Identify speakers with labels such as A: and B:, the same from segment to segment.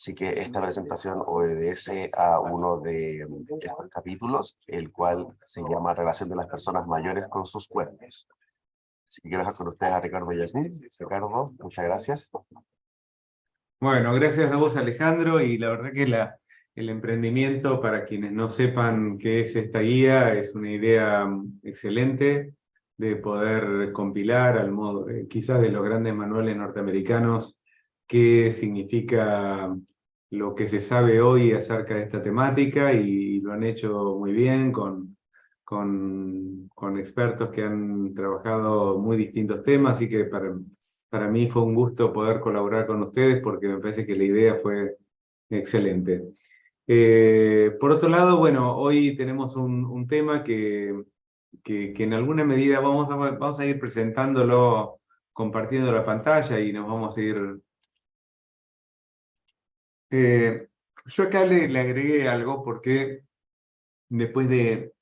A: Así que esta presentación obedece a uno de estos capítulos, el cual se llama Relación de las personas mayores con sus cuerpos. Así que quiero dejar con ustedes a Ricardo Yacún. Ricardo, muchas gracias.
B: Bueno, gracias a vos, Alejandro, y la verdad que el emprendimiento, para quienes no sepan qué es esta guía, es una idea excelente de poder compilar al modo, quizás de los grandes manuales norteamericanos, qué significa lo que se sabe hoy acerca de esta temática, y lo han hecho muy bien con expertos que han trabajado muy distintos temas, así que para mí fue un gusto poder colaborar con ustedes porque me parece que la idea fue excelente. Por otro lado, bueno, hoy tenemos un tema que en alguna medida vamos a ir presentándolo, compartiendo la pantalla y nos vamos a ir... yo acá le agregué algo porque después de...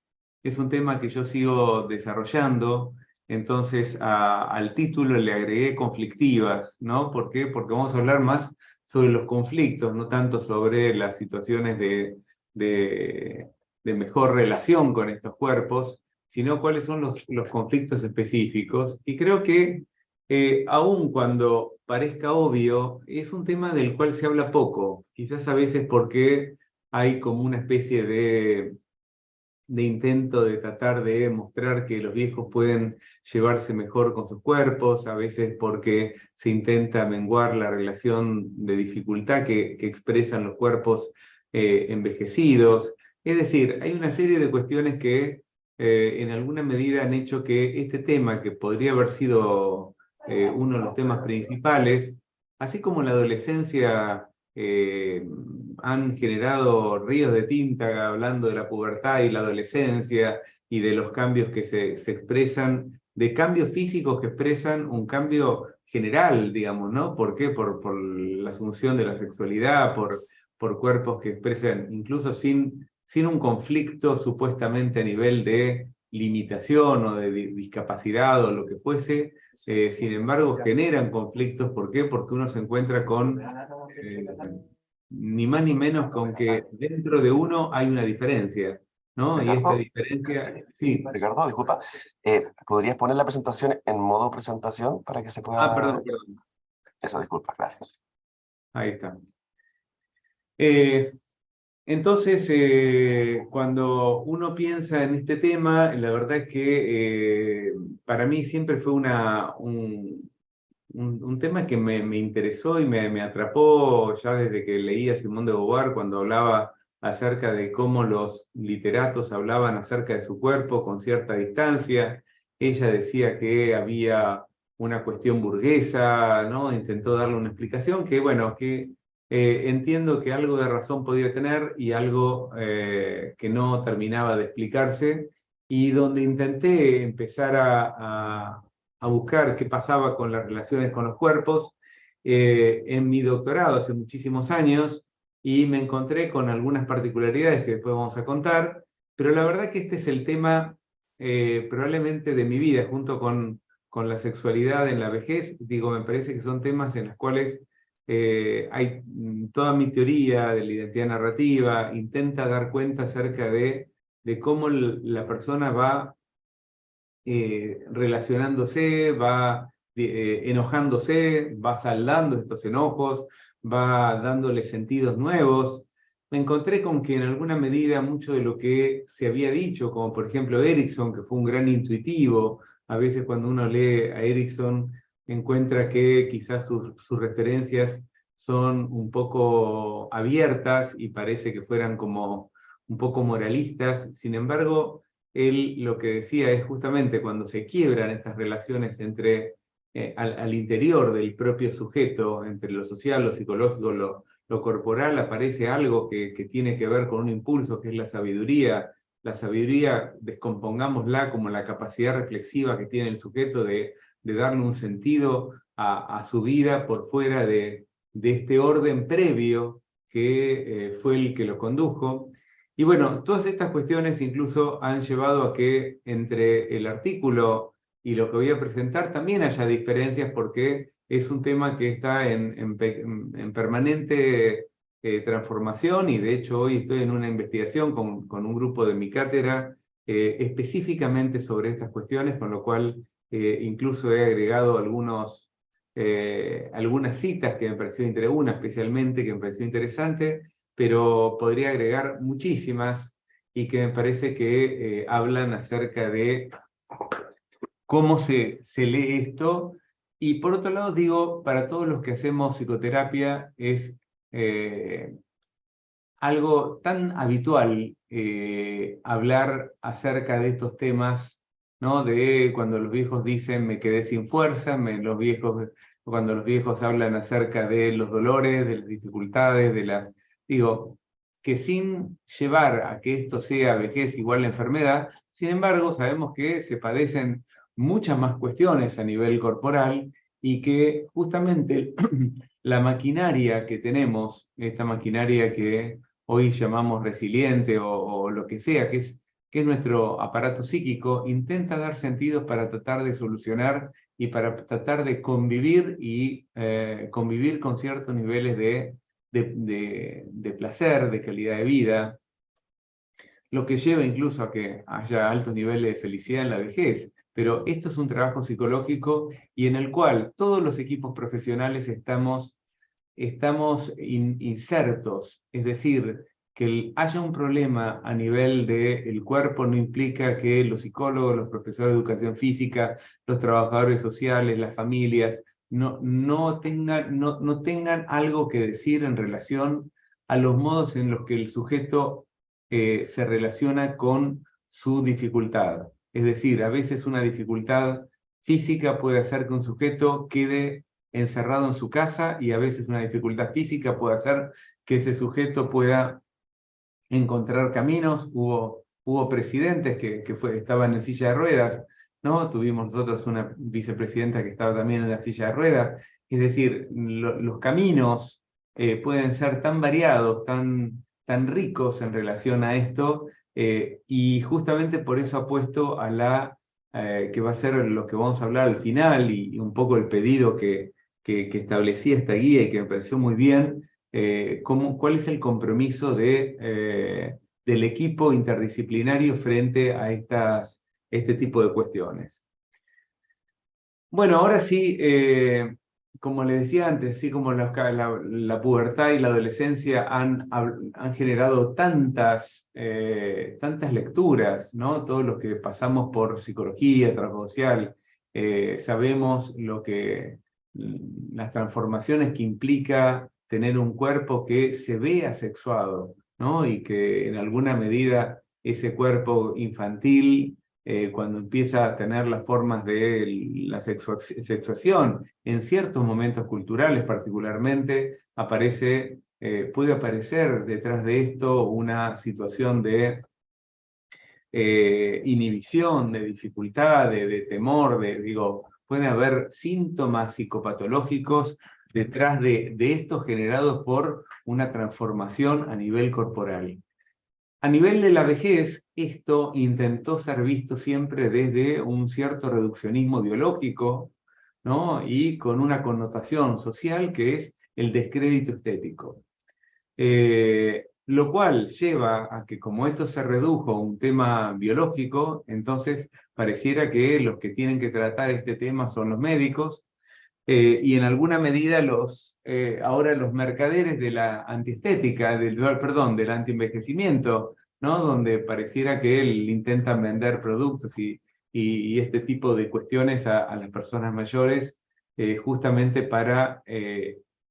B: Es un tema que yo sigo desarrollando, entonces al título le agregué conflictivas, ¿no? ¿Por qué? Porque vamos a hablar más sobre los conflictos, no tanto sobre las situaciones de, de mejor relación con estos cuerpos, sino cuáles son los conflictos específicos. Y creo que aun cuando parezca obvio, es un tema del cual se habla poco, quizás a veces porque hay como una especie de intento de tratar de mostrar que los viejos pueden llevarse mejor con sus cuerpos, a veces porque se intenta menguar la relación de dificultad que expresan los cuerpos envejecidos. Es decir, hay una serie de cuestiones que en alguna medida han hecho que este tema, que podría haber sido uno de los temas principales, así como la adolescencia han generado ríos de tinta hablando de la pubertad y la adolescencia y de los cambios que se expresan, de cambios físicos que expresan un cambio general, digamos, ¿no? ¿Por qué? Por la asunción de la sexualidad, por cuerpos que expresan, incluso sin un conflicto supuestamente a nivel de limitación o de discapacidad o lo que fuese, sin embargo generan conflictos. ¿Por qué? Porque uno se encuentra con ni más ni menos con que dentro de uno hay una diferencia, ¿no? Y esta
A: Ricardo,
B: diferencia, sí.
A: Ricardo, disculpa. ¿Podrías poner la presentación en modo presentación para que se
B: Ah,
A: pueda...?
B: perdón, perdón.
A: Eso, disculpa, gracias.
B: Ahí está. Eh, entonces, cuando uno piensa en este tema, la verdad es que para mí siempre fue un tema que me interesó y me atrapó ya desde que leía a Simone de Beauvoir cuando hablaba acerca de cómo los literatos hablaban acerca de su cuerpo con cierta distancia. Ella decía que había una cuestión burguesa, ¿no? Intentó darle una explicación que, bueno, que entiendo que algo de razón podía tener y algo que no terminaba de explicarse, y donde intenté empezar a buscar qué pasaba con las relaciones con los cuerpos en mi doctorado hace muchísimos años, y me encontré con algunas particularidades que después vamos a contar, pero la verdad que este es el tema probablemente de mi vida, junto con la sexualidad en la vejez. Digo, me parece que son temas en los cuales hay toda mi teoría de la identidad narrativa, intenta dar cuenta acerca de cómo la persona va relacionándose, va enojándose, va saldando estos enojos, va dándole sentidos nuevos. Me encontré con que en alguna medida mucho de lo que se había dicho, como por ejemplo Erickson, que fue un gran intuitivo, a veces cuando uno lee a Erickson encuentra que quizás sus referencias son un poco abiertas y parece que fueran como un poco moralistas. Sin embargo, él lo que decía es justamente cuando se quiebran estas relaciones entre al interior del propio sujeto, entre lo social, lo psicológico, lo corporal, aparece algo que tiene que ver con un impulso que es la sabiduría. La sabiduría, descompongámosla como la capacidad reflexiva que tiene el sujeto de darle un sentido a su vida por fuera de este orden previo que fue el que lo condujo. Y bueno, todas estas cuestiones incluso han llevado a que entre el artículo y lo que voy a presentar también haya diferencias, porque es un tema que está en permanente transformación, y de hecho hoy estoy en una investigación con un grupo de mi cátedra específicamente sobre estas cuestiones, con lo cual incluso he agregado algunas citas que me pareció interesante, una especialmente que me pareció interesante, pero podría agregar muchísimas y que me parece que hablan acerca de cómo se lee esto. Y por otro lado, digo, para todos los que hacemos psicoterapia es algo tan habitual hablar acerca de estos temas, ¿no? De cuando los viejos dicen me quedé sin fuerza, cuando los viejos hablan acerca de los dolores, de las dificultades, digo, que sin llevar a que esto sea vejez igual la enfermedad, sin embargo, sabemos que se padecen muchas más cuestiones a nivel corporal y que justamente la maquinaria que tenemos, esta maquinaria que hoy llamamos resiliente o lo que sea, que es nuestro aparato psíquico, intenta dar sentidos para tratar de solucionar y para tratar de convivir y convivir con ciertos niveles de placer, de calidad de vida, lo que lleva incluso a que haya altos niveles de felicidad en la vejez. Pero esto es un trabajo psicológico y en el cual todos los equipos profesionales estamos insertos, es decir, que haya un problema a nivel del cuerpo no implica que los psicólogos, los profesores de educación física, los trabajadores sociales, las familias, no tengan algo que decir en relación a los modos en los que el sujeto se relaciona con su dificultad. Es decir, a veces una dificultad física puede hacer que un sujeto quede encerrado en su casa, y a veces una dificultad física puede hacer que ese sujeto pueda encontrar caminos. Hubo presidentes que estaban en silla de ruedas, ¿no? Tuvimos nosotros una vicepresidenta que estaba también en la silla de ruedas. Es decir, los caminos pueden ser tan variados, tan ricos en relación a esto, y justamente por eso apuesto a que va a ser lo que vamos a hablar al final, y un poco el pedido que establecía esta guía y que me pareció muy bien, cuál es el compromiso del equipo interdisciplinario frente a este tipo de cuestiones. Bueno, ahora sí, como les decía antes, así como la pubertad y la adolescencia han generado tantas lecturas, ¿no? Todos los que pasamos por psicología, trabajo social, sabemos las transformaciones que implica tener un cuerpo que se ve asexuado, ¿no? Y que en alguna medida ese cuerpo infantil, cuando empieza a tener las formas de la sexuación, en ciertos momentos culturales particularmente, puede aparecer detrás de esto una situación de inhibición, de dificultad, de temor, pueden haber síntomas psicopatológicos detrás de esto, generados por una transformación a nivel corporal. A nivel de la vejez, esto intentó ser visto siempre desde un cierto reduccionismo biológico, ¿no? Y con una connotación social que es el descrédito estético. Lo cual lleva a que, como esto se redujo a un tema biológico, entonces pareciera que los que tienen que tratar este tema son los médicos, y en alguna medida ahora los mercaderes de la antiestética, del antienvejecimiento, ¿no? Donde pareciera que intentan vender productos y este tipo de cuestiones a las personas mayores, justamente para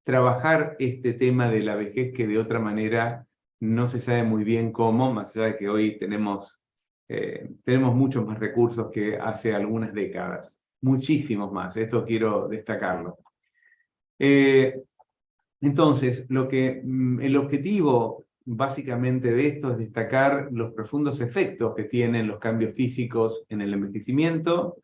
B: trabajar este tema de la vejez, que de otra manera no se sabe muy bien cómo, más allá de que hoy tenemos muchos más recursos que hace algunas décadas. Muchísimos más, esto quiero destacarlo. Entonces, el objetivo básicamente de esto es destacar los profundos efectos que tienen los cambios físicos en el envejecimiento,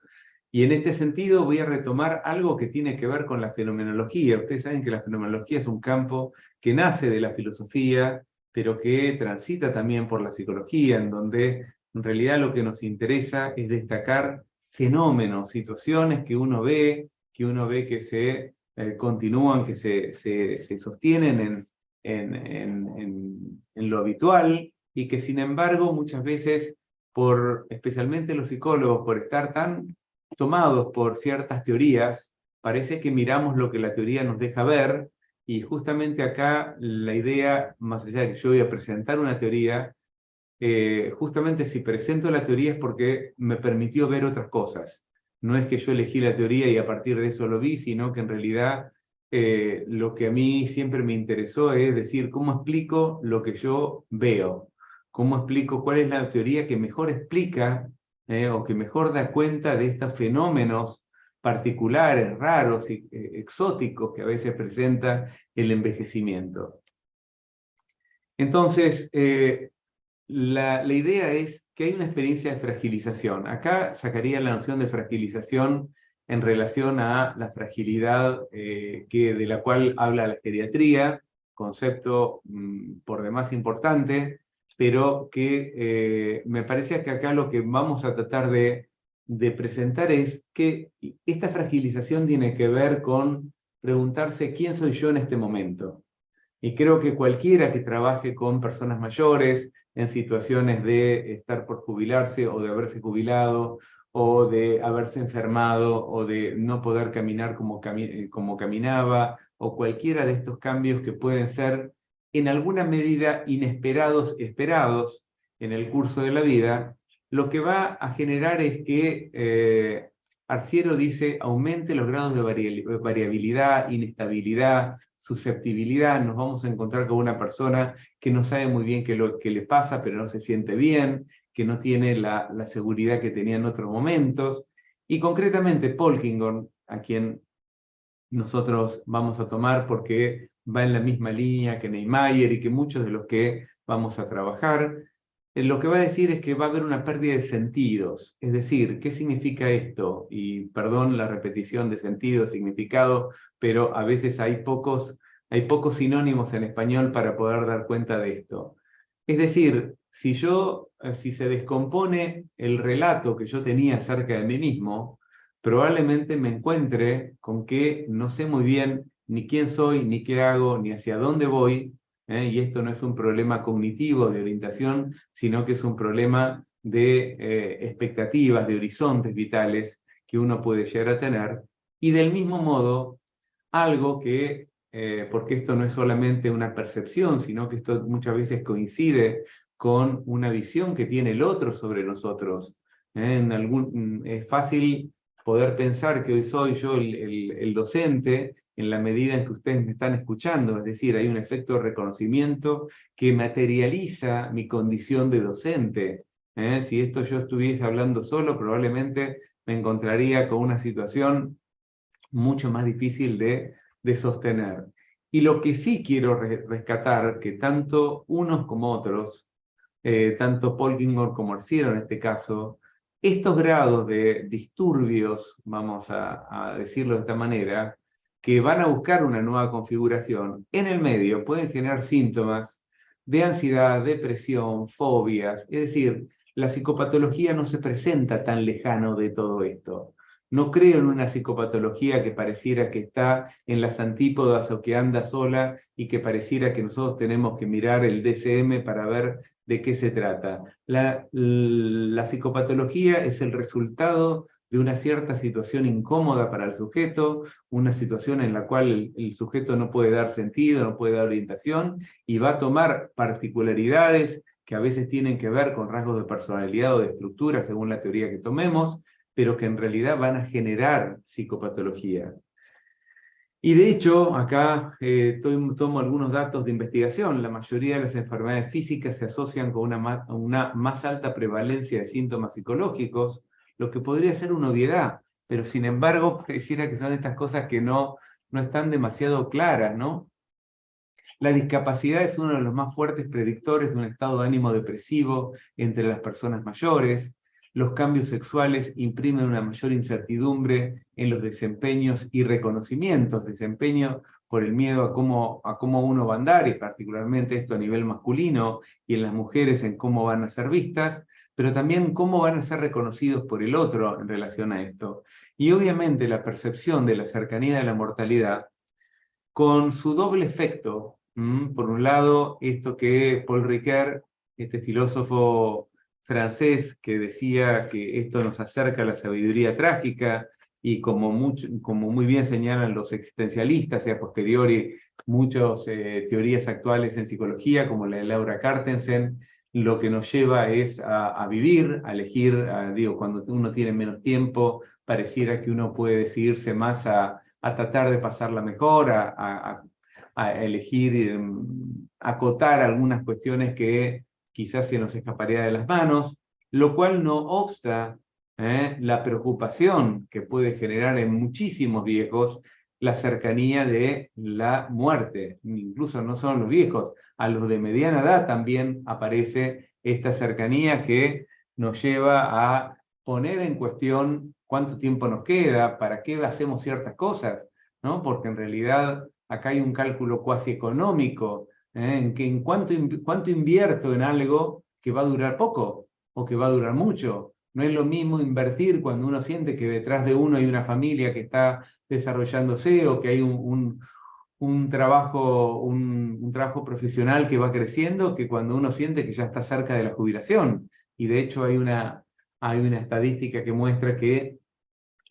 B: y en este sentido voy a retomar algo que tiene que ver con la fenomenología. Ustedes saben que la fenomenología es un campo que nace de la filosofía, pero que transita también por la psicología, en donde en realidad lo que nos interesa es destacar fenómenos, situaciones que uno ve que se continúan, que se sostienen en lo habitual, y que sin embargo muchas veces, especialmente los psicólogos, por estar tan tomados por ciertas teorías, parece que miramos lo que la teoría nos deja ver, y justamente acá la idea, más allá de que yo voy a presentar una teoría, justamente si presento la teoría es porque me permitió ver otras cosas. No es que yo elegí la teoría y a partir de eso lo vi, sino que en realidad lo que a mí siempre me interesó es decir, ¿cómo explico lo que yo veo? ¿Cómo explico cuál es la teoría que mejor explica o que mejor da cuenta de estos fenómenos particulares, raros y exóticos que a veces presenta el envejecimiento? Entonces, la idea es que hay una experiencia de fragilización. Acá sacaría la noción de fragilización en relación a la fragilidad de la cual habla la geriatría, concepto por demás importante, pero que me parece que acá lo que vamos a tratar de presentar es que esta fragilización tiene que ver con preguntarse quién soy yo en este momento. Y creo que cualquiera que trabaje con personas mayores en situaciones de estar por jubilarse o de haberse jubilado o de haberse enfermado o de no poder caminar como caminaba o cualquiera de estos cambios que pueden ser en alguna medida inesperados, esperados en el curso de la vida, lo que va a generar es que Arciero dice aumente los grados de variabilidad, inestabilidad, susceptibilidad. Nos vamos a encontrar con una persona que no sabe muy bien qué lo que le pasa, pero no se siente bien, que no tiene la seguridad que tenía en otros momentos. Y concretamente Polkinghorne, a quien nosotros vamos a tomar porque va en la misma línea que Niemeyer y que muchos de los que vamos a trabajar, lo que va a decir es que va a haber una pérdida de sentidos. Es decir, ¿qué significa esto? Y perdón la repetición de sentido, significado, pero a veces hay pocos sinónimos en español para poder dar cuenta de esto. Es decir, si se descompone el relato que yo tenía acerca de mí mismo, probablemente me encuentre con que no sé muy bien ni quién soy, ni qué hago, ni hacia dónde voy, y esto no es un problema cognitivo de orientación, sino que es un problema de expectativas, de horizontes vitales que uno puede llegar a tener, y del mismo modo, algo que, porque esto no es solamente una percepción, sino que esto muchas veces coincide con una visión que tiene el otro sobre nosotros. Es fácil poder pensar que hoy soy yo el docente en la medida en que ustedes me están escuchando, es decir, hay un efecto de reconocimiento que materializa mi condición de docente. Si esto yo estuviese hablando solo, probablemente me encontraría con una situación mucho más difícil de sostener. Y lo que sí quiero rescatar, que tanto unos como otros, tanto Polkinghorne como Arciero en este caso, estos grados de disturbios, vamos a decirlo de esta manera, que van a buscar una nueva configuración, en el medio pueden generar síntomas de ansiedad, depresión, fobias, es decir, la psicopatología no se presenta tan lejano de todo esto. No creo en una psicopatología que pareciera que está en las antípodas o que anda sola y que pareciera que nosotros tenemos que mirar el DSM para ver de qué se trata. La psicopatología es el resultado de una cierta situación incómoda para el sujeto, una situación en la cual el sujeto no puede dar sentido, no puede dar orientación, y va a tomar particularidades que a veces tienen que ver con rasgos de personalidad o de estructura, según la teoría que tomemos, pero que en realidad van a generar psicopatología. Y de hecho, acá tomo algunos datos de investigación. La mayoría de las enfermedades físicas se asocian con una más alta prevalencia de síntomas psicológicos, lo que podría ser una obviedad, pero sin embargo pareciera que son estas cosas que no están demasiado claras, ¿no? La discapacidad es uno de los más fuertes predictores de un estado de ánimo depresivo entre las personas mayores. Los cambios sexuales imprimen una mayor incertidumbre en los desempeños y reconocimientos, desempeño por el miedo a cómo uno va a andar, y particularmente esto a nivel masculino, y en las mujeres en cómo van a ser vistas, pero también cómo van a ser reconocidos por el otro en relación a esto. Y obviamente la percepción de la cercanía de la mortalidad, con su doble efecto, Por un lado, esto que Paul Ricoeur, este filósofo francés que decía que esto nos acerca a la sabiduría trágica, y como muy bien señalan los existencialistas y a posteriori muchas teorías actuales en psicología, como la de Laura Carstensen, lo que nos lleva es a vivir, a elegir, digo, cuando uno tiene menos tiempo, pareciera que uno puede decidirse más a tratar de pasarla mejor, a elegir, acotar algunas cuestiones que quizás se nos escaparía de las manos, lo cual no obsta la preocupación que puede generar en muchísimos viejos la cercanía de la muerte. Incluso no son los viejos, a los de mediana edad también aparece esta cercanía que nos lleva a poner en cuestión cuánto tiempo nos queda, para qué hacemos ciertas cosas, ¿no? Porque en realidad acá hay un cálculo cuasi económico, en cuánto invierto en algo que va a durar poco o que va a durar mucho. No es lo mismo invertir cuando uno siente que detrás de uno hay una familia que está desarrollándose, o que hay un trabajo profesional que va creciendo, que cuando uno siente que ya está cerca de la jubilación. Y de hecho hay una estadística que muestra que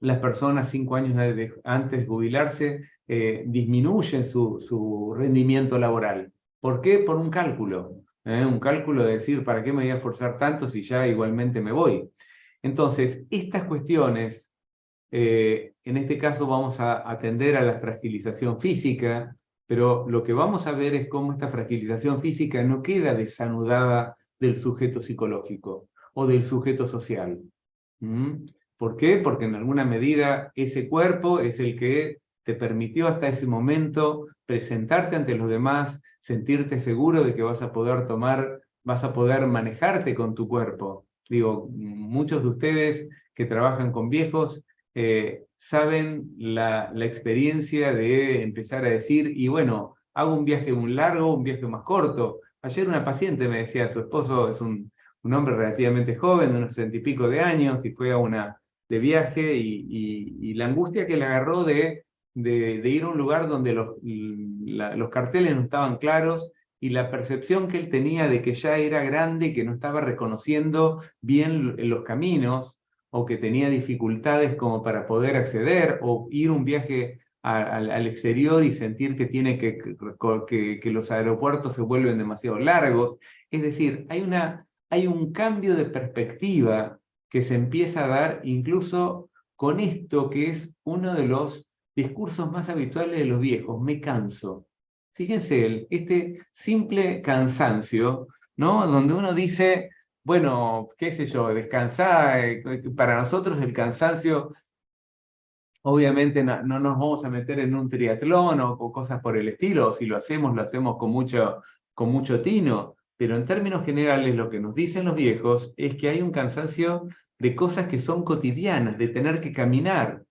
B: las personas 5 años antes de jubilarse disminuyen su rendimiento laboral. ¿Por qué? Por un cálculo. Un cálculo de decir, ¿para qué me voy a esforzar tanto si ya igualmente me voy? Entonces, estas cuestiones, en este caso vamos a atender a la fragilización física, pero lo que vamos a ver es cómo esta fragilización física no queda desanudada del sujeto psicológico o del sujeto social. ¿Por qué? Porque en alguna medida ese cuerpo es el que te permitió hasta ese momento presentarte ante los demás, sentirte seguro de que vas a poder manejarte con tu cuerpo. Digo, muchos de ustedes que trabajan con viejos saben la experiencia de empezar a decir, y bueno, hago un viaje muy largo, un viaje más corto. Ayer una paciente me decía, su esposo es un hombre relativamente joven, de unos 60 y pico de años, y fue de viaje, y la angustia que le agarró de ir a un lugar donde los carteles no estaban claros, y la percepción que él tenía de que ya era grande y que no estaba reconociendo bien los caminos, o que tenía dificultades como para poder acceder, o ir un viaje al exterior y sentir que tiene que los aeropuertos se vuelven demasiado largos. Es decir, hay un cambio de perspectiva que se empieza a dar incluso con esto que es uno de los discursos más habituales de los viejos: me canso. Fíjense, este simple cansancio, ¿no? Donde uno dice, bueno, qué sé yo, descansar, para nosotros el cansancio, obviamente no nos vamos a meter en un triatlón o cosas por el estilo, o si lo hacemos con mucho tino, pero en términos generales lo que nos dicen los viejos es que hay un cansancio de cosas que son cotidianas, de tener que caminar.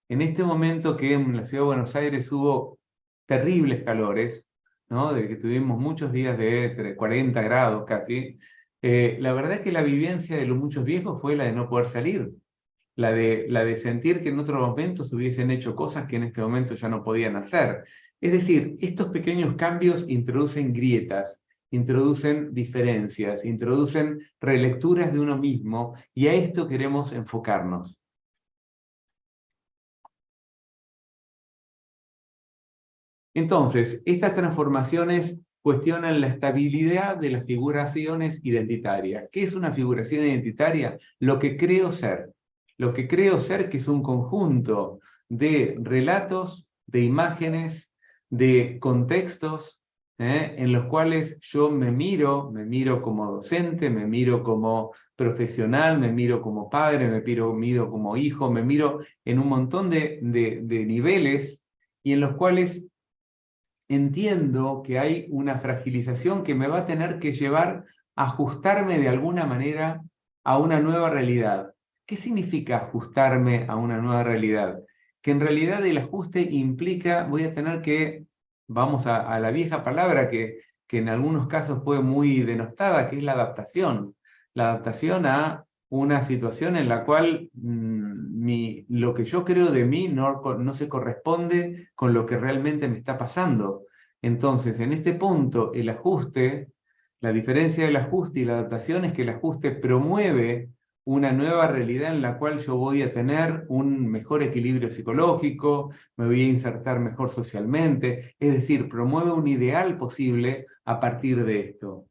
B: En este momento que en la ciudad de Buenos Aires hubo terribles calores, ¿no? De que tuvimos muchos días de 40 grados casi, la verdad es que la vivencia de los muchos viejos fue la de no poder salir, la de sentir que en otros momentos hubiesen hecho cosas que en este momento ya no podían hacer. Es decir, estos pequeños cambios introducen grietas, introducen diferencias, introducen relecturas de uno mismo, y a esto queremos enfocarnos. Entonces, estas transformaciones cuestionan la estabilidad de las figuraciones identitarias. ¿Qué es una figuración identitaria? Lo que creo ser. Lo que creo ser, que es un conjunto de relatos, de imágenes, de contextos, en los cuales yo me miro como docente, me miro como profesional, me miro como padre, miro como hijo, me miro en un montón de niveles, y en los cuales entiendo que hay una fragilización que me va a tener que llevar a ajustarme de alguna manera a una nueva realidad. ¿Qué significa ajustarme a una nueva realidad? Que en realidad el ajuste implica, voy a tener que, vamos a la vieja palabra que en algunos casos fue muy denostada, que es la adaptación. La adaptación a una situación en la cual lo que yo creo de mí no se corresponde con lo que realmente me está pasando. Entonces, en este punto, el ajuste, la diferencia del ajuste y la adaptación es que el ajuste promueve una nueva realidad en la cual yo voy a tener un mejor equilibrio psicológico, me voy a insertar mejor socialmente, es decir, promueve un ideal posible a partir de esto.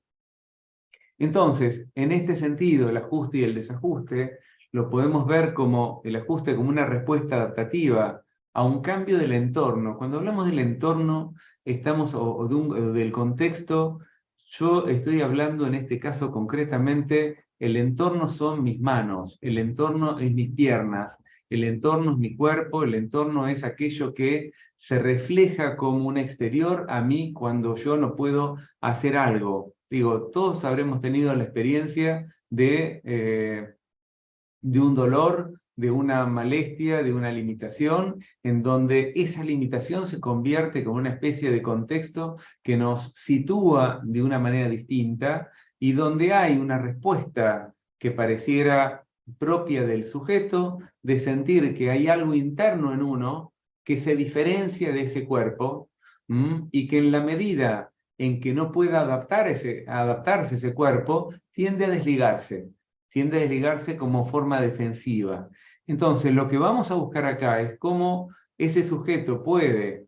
B: Entonces, en este sentido, el ajuste y el desajuste lo podemos ver como el ajuste como una respuesta adaptativa a un cambio del entorno. Cuando hablamos del entorno, estamos, o del contexto, yo estoy hablando en este caso concretamente, el entorno son mis manos, el entorno es mis piernas, el entorno es mi cuerpo, el entorno es aquello que se refleja como un exterior a mí cuando yo no puedo hacer algo. Digo, todos habremos tenido la experiencia de un dolor, de una molestia, de una limitación, en donde esa limitación se convierte como una especie de contexto que nos sitúa de una manera distinta y donde hay una respuesta que pareciera propia del sujeto, de sentir que hay algo interno en uno que se diferencia de ese cuerpo, y que en la medida en que no pueda adaptarse ese cuerpo, tiende a desligarse como forma defensiva. Entonces, lo que vamos a buscar acá es cómo ese sujeto puede,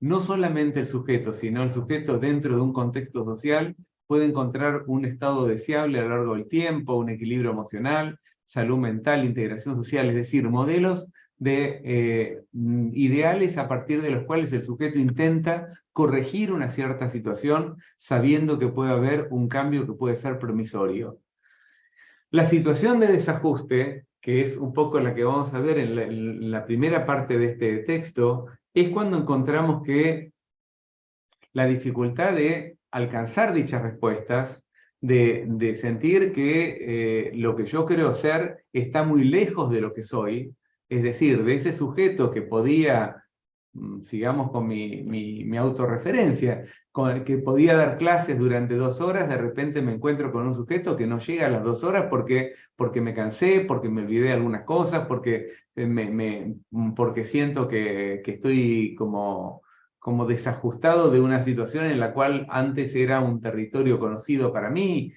B: no solamente el sujeto, sino el sujeto dentro de un contexto social, puede encontrar un estado deseable a lo largo del tiempo, un equilibrio emocional, salud mental, integración social, es decir, modelos de ideales a partir de los cuales el sujeto intenta corregir una cierta situación sabiendo que puede haber un cambio que puede ser promisorio. La situación de desajuste, que es un poco la que vamos a ver en la primera parte de este texto, es cuando encontramos que la dificultad de alcanzar dichas respuestas, de sentir que lo que yo creo ser está muy lejos de lo que soy, es decir, de ese sujeto que podía, sigamos con mi autorreferencia, con el que podía dar clases durante 2 horas, de repente me encuentro con un sujeto que no llega a las 2 horas porque me cansé, porque me olvidé de algunas cosas, porque siento que estoy como desajustado de una situación en la cual antes era un territorio conocido para mí.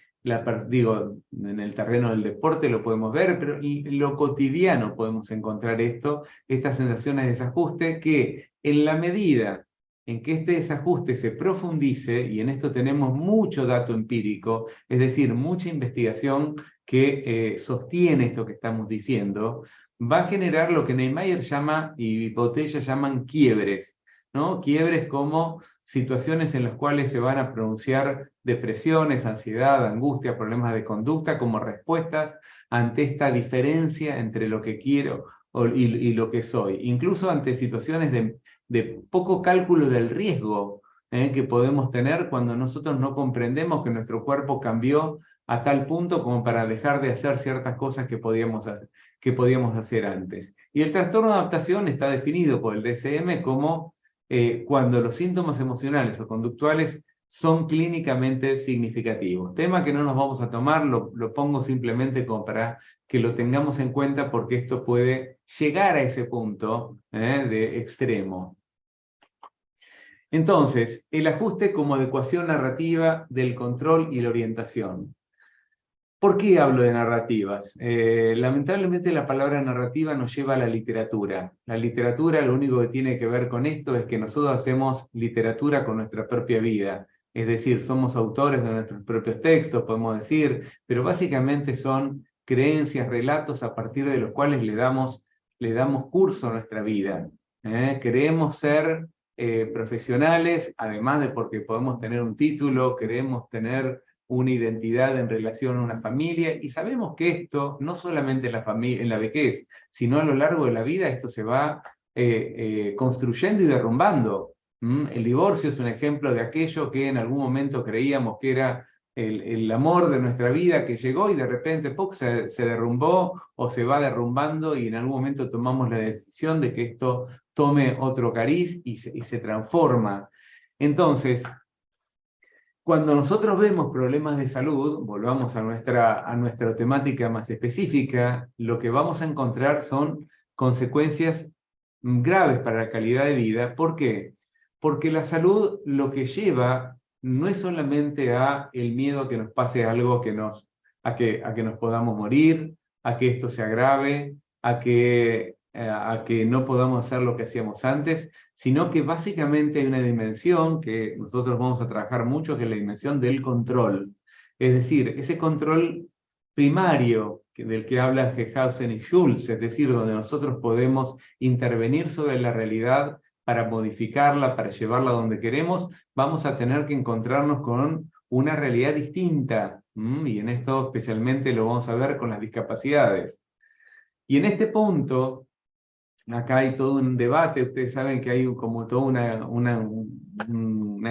B: Digo, en el terreno del deporte lo podemos ver, pero en lo cotidiano podemos encontrar estas sensaciones de desajuste que en la medida en que este desajuste se profundice, y en esto tenemos mucho dato empírico, es decir, mucha investigación que sostiene esto que estamos diciendo, va a generar lo que Niemeyer llama y Botella llaman quiebres, ¿no? Quiebres como situaciones en las cuales se van a pronunciar depresiones, ansiedad, angustia, problemas de conducta como respuestas ante esta diferencia entre lo que quiero y lo que soy. Incluso ante situaciones de poco cálculo del riesgo que podemos tener cuando nosotros no comprendemos que nuestro cuerpo cambió a tal punto como para dejar de hacer ciertas cosas que podíamos hacer antes. Y el trastorno de adaptación está definido por el DSM como cuando los síntomas emocionales o conductuales son clínicamente significativos. Tema que no nos vamos a tomar, lo pongo simplemente como para que lo tengamos en cuenta porque esto puede llegar a ese punto de extremo. Entonces, el ajuste como adecuación narrativa del control y la orientación. ¿Por qué hablo de narrativas? Lamentablemente la palabra narrativa nos lleva a la literatura. La literatura lo único que tiene que ver con esto es que nosotros hacemos literatura con nuestra propia vida. Es decir, somos autores de nuestros propios textos, podemos decir, pero básicamente son creencias, relatos a partir de los cuales le damos curso a nuestra vida. Queremos ser profesionales, además de porque podemos tener un título, queremos tener una identidad en relación a una familia, y sabemos que esto, no solamente en la vejez, sino a lo largo de la vida, esto se va construyendo y derrumbando. El divorcio es un ejemplo de aquello que en algún momento creíamos que era el amor de nuestra vida que llegó y de repente se derrumbó o se va derrumbando y en algún momento tomamos la decisión de que esto tome otro cariz y se transforma. Entonces, cuando nosotros vemos problemas de salud, volvamos a nuestra temática más específica, lo que vamos a encontrar son consecuencias graves para la calidad de vida. ¿Por qué? Porque la salud lo que lleva no es solamente a el miedo a que nos pase algo a que nos podamos morir, a que esto se agrave, a que no podamos hacer lo que hacíamos antes, sino que básicamente hay una dimensión que nosotros vamos a trabajar mucho, que es la dimensión del control. Es decir, ese control primario del que habla Gehausen y Schultz, es decir, donde nosotros podemos intervenir sobre la realidad para modificarla, para llevarla donde queremos, vamos a tener que encontrarnos con una realidad distinta. Y en esto especialmente lo vamos a ver con las discapacidades. Y en este punto, acá hay todo un debate, ustedes saben que hay como toda una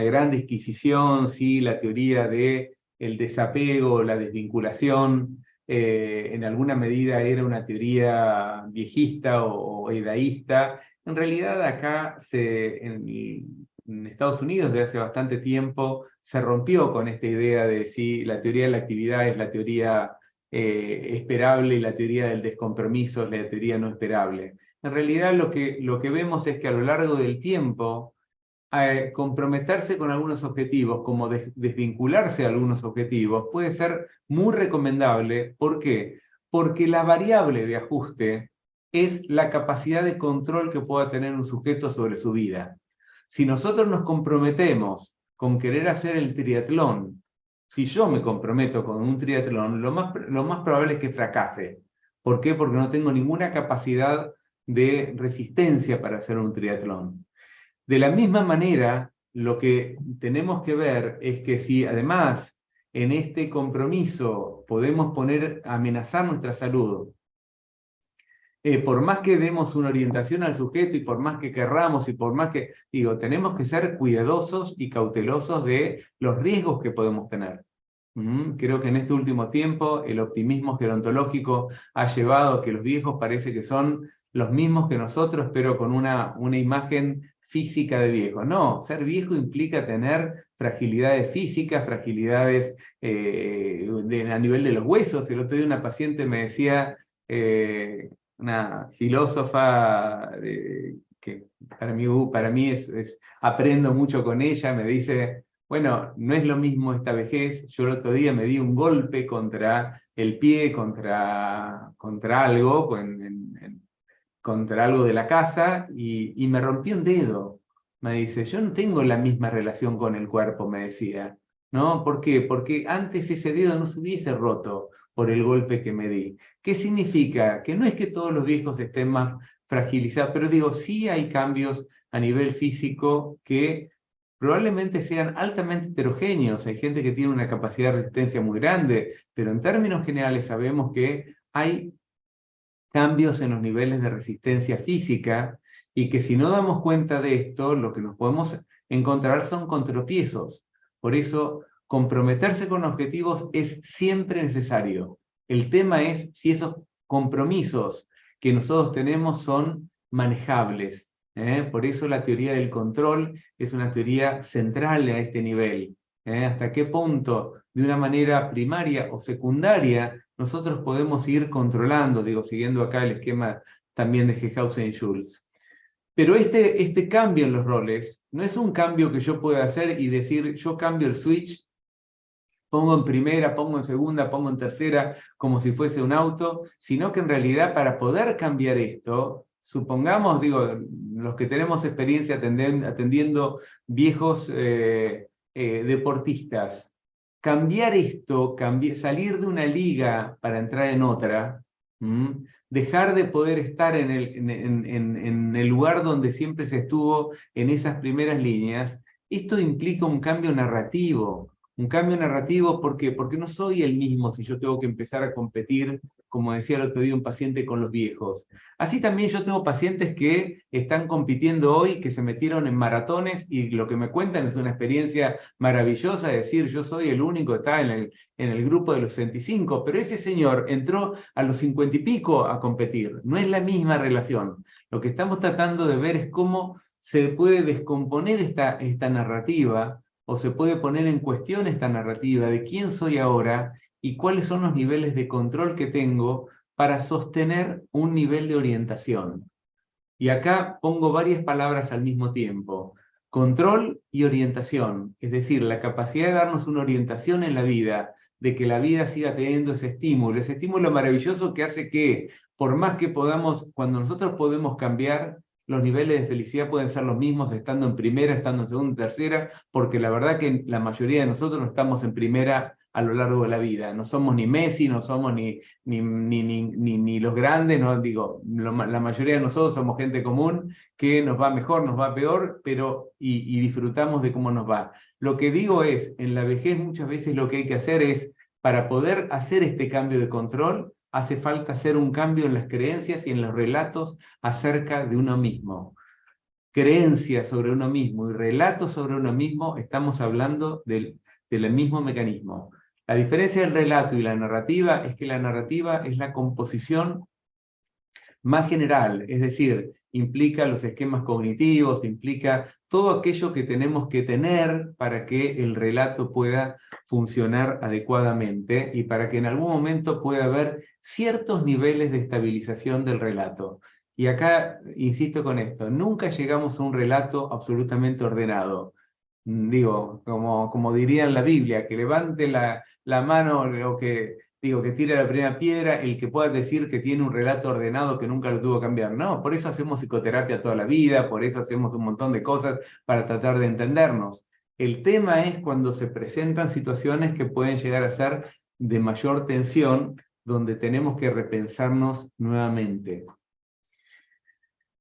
B: gran disquisición, ¿sí? La teoría de el desapego, la desvinculación, en alguna medida era una teoría viejista o edaísta. En realidad acá en Estados Unidos desde hace bastante tiempo se rompió con esta idea de si la teoría de la actividad es la teoría esperable y la teoría del descompromiso es la teoría no esperable. En realidad lo que vemos es que a lo largo del tiempo, comprometerse con algunos objetivos, como desvincularse de algunos objetivos, puede ser muy recomendable. ¿Por qué? Porque la variable de ajuste es la capacidad de control que pueda tener un sujeto sobre su vida. Si nosotros nos comprometemos con querer hacer el triatlón, si yo me comprometo con un triatlón, lo más probable es que fracase. ¿Por qué? Porque no tengo ninguna capacidad de resistencia para hacer un triatlón. De la misma manera, lo que tenemos que ver es que si además en este compromiso podemos amenazar nuestra salud, por más que demos una orientación al sujeto y por más que querramos y por más que, tenemos que ser cuidadosos y cautelosos de los riesgos que podemos tener. Creo que en este último tiempo el optimismo gerontológico ha llevado a que los viejos parece que son los mismos que nosotros, pero con una imagen física de viejo. No, ser viejo implica tener fragilidades físicas, fragilidades a nivel de los huesos. El otro día una paciente me decía, una filósofa que para mí aprendo mucho con ella, me dice, bueno, no es lo mismo esta vejez. Yo el otro día me di un golpe contra el pie, contra algo, contra algo de la casa, y me rompí un dedo. Me dice, yo no tengo la misma relación con el cuerpo, me decía. ¿No? ¿Por qué? Porque antes ese dedo no se hubiese roto por el golpe que me di. ¿Qué significa? Que no es que todos los viejos estén más fragilizados, pero digo, sí hay cambios a nivel físico que probablemente sean altamente heterogéneos. Hay gente que tiene una capacidad de resistencia muy grande, pero en términos generales sabemos que hay cambios en los niveles de resistencia física y que si no damos cuenta de esto, lo que nos podemos encontrar son contrapiezos. Por eso, comprometerse con objetivos es siempre necesario. El tema es si esos compromisos que nosotros tenemos son manejables. Por eso la teoría del control es una teoría central a este nivel. ¿Hasta qué punto, de una manera primaria o secundaria, nosotros podemos ir controlando, siguiendo acá el esquema también de Gehausen y Schultz? Pero este cambio en los roles no es un cambio que yo pueda hacer y decir, yo cambio el switch, pongo en primera, pongo en segunda, pongo en tercera, como si fuese un auto, sino que en realidad para poder cambiar esto, supongamos, los que tenemos experiencia atendiendo viejos deportistas, cambiar esto, salir de una liga para entrar en otra, dejar de poder estar en el lugar donde siempre se estuvo en esas primeras líneas, esto implica un cambio narrativo. Un cambio narrativo, ¿por qué? Porque no soy el mismo si yo tengo que empezar a competir, como decía el otro día un paciente, con los viejos. Así también yo tengo pacientes que están compitiendo hoy, que se metieron en maratones y lo que me cuentan es una experiencia maravillosa, de decir, yo soy el único que está en el grupo de los 65, pero ese señor entró a los 50 y pico a competir. No es la misma relación. Lo que estamos tratando de ver es cómo se puede descomponer esta narrativa, o se puede poner en cuestión esta narrativa de quién soy ahora y cuáles son los niveles de control que tengo para sostener un nivel de orientación. Y acá pongo varias palabras al mismo tiempo. control y orientación, es decir, la capacidad de darnos una orientación en la vida, de que la vida siga teniendo ese estímulo maravilloso que hace que, por más que podamos, cuando nosotros podemos cambiar, los niveles de felicidad pueden ser los mismos estando en primera, estando en segunda, tercera, porque la verdad que la mayoría de nosotros no estamos en primera a lo largo de la vida. No somos ni Messi, no somos ni los grandes, no digo, la mayoría de nosotros somos gente común que nos va mejor, nos va peor, pero y disfrutamos de cómo nos va. Lo que digo es, en la vejez muchas veces lo que hay que hacer es, para poder hacer este cambio de control, hace falta hacer un cambio en las creencias y en los relatos acerca de uno mismo. Creencias sobre uno mismo y relatos sobre uno mismo, estamos hablando del mismo mecanismo. La diferencia del relato y la narrativa es que la narrativa es la composición más general, es decir, implica los esquemas cognitivos, implica todo aquello que tenemos que tener para que el relato pueda funcionar adecuadamente y para que en algún momento pueda haber ciertos niveles de estabilización del relato. Y acá insisto con esto, nunca llegamos a un relato absolutamente ordenado. Digo, como diría en la Biblia, que levante la mano o que tire la primera piedra, el que pueda decir que tiene un relato ordenado que nunca lo tuvo que cambiar. No, por eso hacemos psicoterapia toda la vida, por eso hacemos un montón de cosas para tratar de entendernos. El tema es cuando se presentan situaciones que pueden llegar a ser de mayor tensión, donde tenemos que repensarnos nuevamente.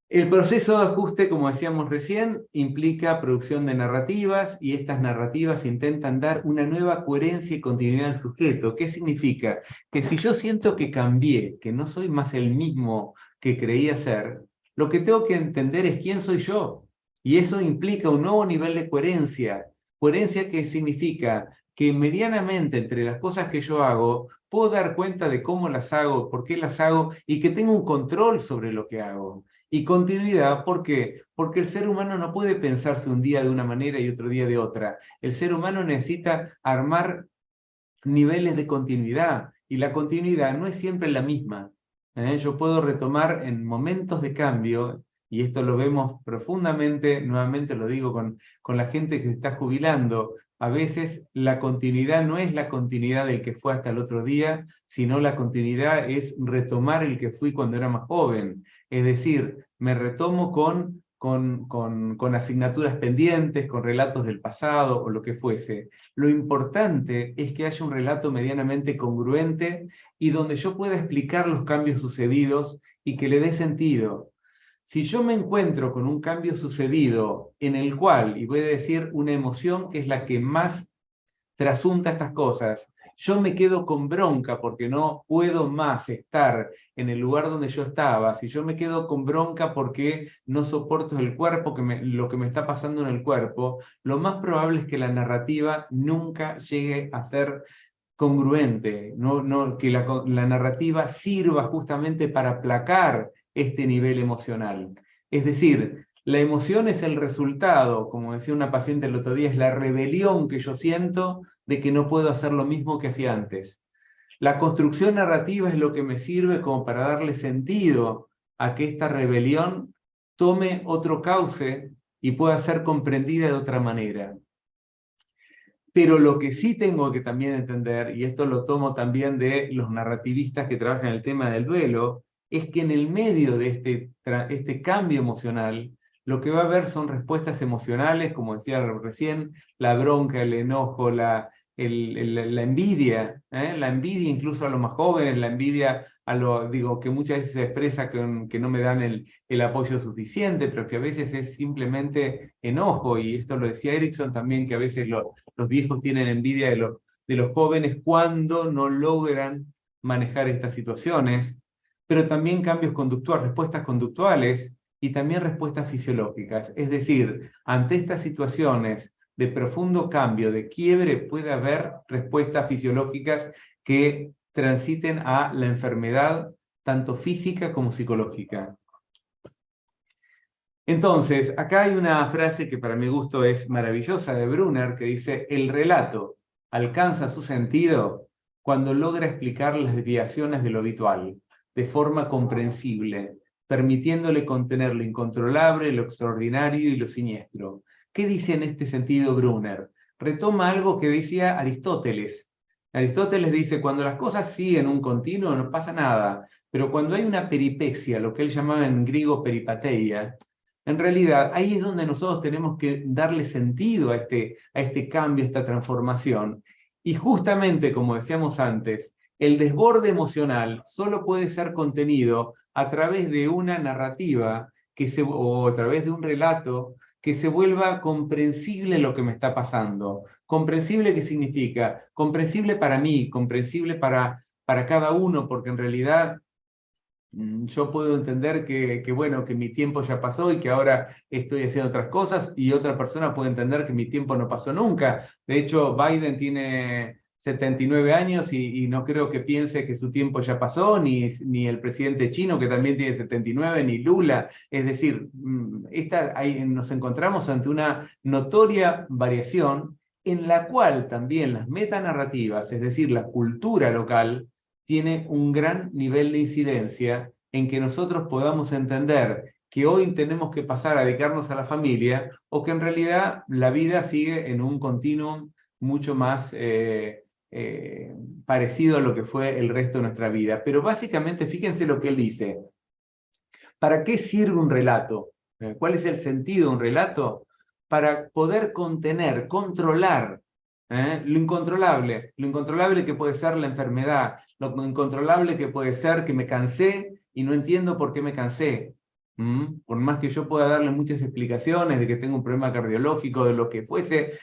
B: El proceso de ajuste, como decíamos recién, implica producción de narrativas y estas narrativas intentan dar una nueva coherencia y continuidad al sujeto. ¿Qué significa? Que si yo siento que cambié, que no soy más el mismo que creía ser, lo que tengo que entender es quién soy yo. Y eso implica un nuevo nivel de coherencia. Coherencia que significa que medianamente entre las cosas que yo hago, puedo dar cuenta de cómo las hago, por qué las hago y que tengo un control sobre lo que hago. Y continuidad, ¿por qué? Porque el ser humano no puede pensarse un día de una manera y otro día de otra. El ser humano necesita armar niveles de continuidad, y la continuidad no es siempre la misma. Yo puedo retomar en momentos de cambio, y esto lo vemos profundamente, nuevamente lo digo con la gente que se está jubilando, a veces la continuidad no es la continuidad del que fue hasta el otro día, sino la continuidad es retomar el que fui cuando era más joven. Es decir, me retomo con asignaturas pendientes, con relatos del pasado o lo que fuese. Lo importante es que haya un relato medianamente congruente y donde yo pueda explicar los cambios sucedidos y que le dé sentido. Si yo me encuentro con un cambio sucedido en el cual, y voy a decir una emoción que es la que más trasunta estas cosas, yo me quedo con bronca porque no puedo más estar en el lugar donde yo estaba, si yo me quedo con bronca porque no soporto el cuerpo, lo que me está pasando en el cuerpo, lo más probable es que la narrativa nunca llegue a ser congruente, que la narrativa sirva justamente para aplacar este nivel emocional. Es decir, la emoción es el resultado, como decía una paciente el otro día, es la rebelión que yo siento de que no puedo hacer lo mismo que hacía antes. La construcción narrativa es lo que me sirve como para darle sentido a que esta rebelión tome otro cauce y pueda ser comprendida de otra manera. Pero lo que sí tengo que también entender, y esto lo tomo también de los narrativistas que trabajan el tema del duelo, es que en el medio de este cambio emocional, lo que va a haber son respuestas emocionales, como decía recién, la bronca, el enojo, la envidia, la envidia incluso a los más jóvenes, la envidia que muchas veces se expresa que no me dan el apoyo suficiente, pero que a veces es simplemente enojo, y esto lo decía Erickson también, que a veces los viejos tienen envidia de los jóvenes cuando no logran manejar estas situaciones, pero también cambios conductuales, respuestas conductuales y también respuestas fisiológicas. Es decir, ante estas situaciones de profundo cambio, de quiebre, puede haber respuestas fisiológicas que transiten a la enfermedad, tanto física como psicológica. Entonces, acá hay una frase que para mi gusto es maravillosa de Brunner, que dice: el relato alcanza su sentido cuando logra explicar las desviaciones de lo habitual, de forma comprensible, permitiéndole contener lo incontrolable, lo extraordinario y lo siniestro. ¿Qué dice en este sentido Brunner? Retoma algo que decía Aristóteles. Aristóteles dice, cuando las cosas siguen un continuo no pasa nada, pero cuando hay una peripecia, lo que él llamaba en griego peripateia, en realidad ahí es donde nosotros tenemos que darle sentido a este cambio, a esta transformación. Y justamente, como decíamos antes, el desborde emocional solo puede ser contenido a través de una narrativa o a través de un relato que se vuelva comprensible lo que me está pasando. ¿Comprensible qué significa? Comprensible para mí, comprensible para cada uno, porque en realidad yo puedo entender bueno, que mi tiempo ya pasó y que ahora estoy haciendo otras cosas, y otra persona puede entender que mi tiempo no pasó nunca. De hecho, Biden tiene 79 años y no creo que piense que su tiempo ya pasó, ni el presidente chino, que también tiene 79, ni Lula. Es decir, ahí nos encontramos ante una notoria variación en la cual también las metanarrativas, es decir, la cultura local, tiene un gran nivel de incidencia en que nosotros podamos entender que hoy tenemos que pasar a dedicarnos a la familia, o que en realidad la vida sigue en un continuum mucho más parecido a lo que fue el resto de nuestra vida. Pero básicamente, fíjense lo que él dice. ¿Para qué sirve un relato? ¿Cuál es el sentido de un relato? Para poder contener, controlar lo incontrolable que puede ser la enfermedad, lo incontrolable que puede ser que me cansé y no entiendo por qué me cansé. Por más que yo pueda darle muchas explicaciones de que tengo un problema cardiológico, de lo que fuese,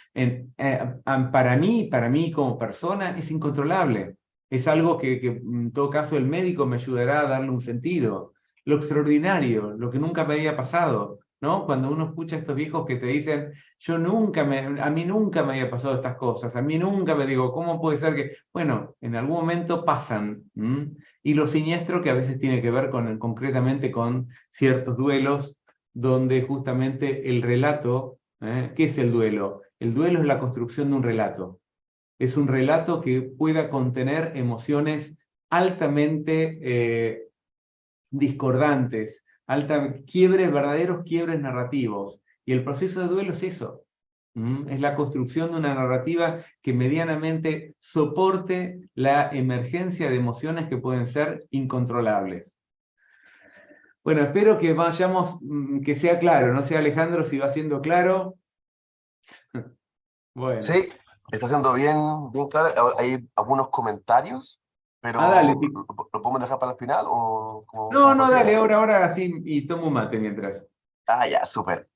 B: para mí como persona es incontrolable. Es algo que en todo caso el médico me ayudará a darle un sentido. Lo extraordinario, lo que nunca me había pasado, ¿no? Cuando uno escucha a estos viejos que te dicen, a mí nunca me había pasado estas cosas, a mí nunca me digo, ¿cómo puede ser que? Bueno, en algún momento pasan. Y lo siniestro que a veces tiene que ver concretamente con ciertos duelos, donde justamente el relato, ¿qué es el duelo? El duelo es la construcción de un relato. Es un relato que pueda contener emociones altamente discordantes, verdaderos quiebres narrativos. Y el proceso de duelo es eso. Es la construcción de una narrativa que medianamente soporte la emergencia de emociones que pueden ser incontrolables. Bueno, espero que vayamos, que sea claro, no sé, Alejandro, si va siendo claro. Bueno.
A: Sí, está siendo bien claro. Hay algunos comentarios,
B: Dale,
A: pero
B: sí.
A: ¿lo podemos dejar para el final o
B: No,
A: como
B: dale,
A: prefieras?
B: ahora sí, y tomo un mate mientras.
A: Ah, ya, súper.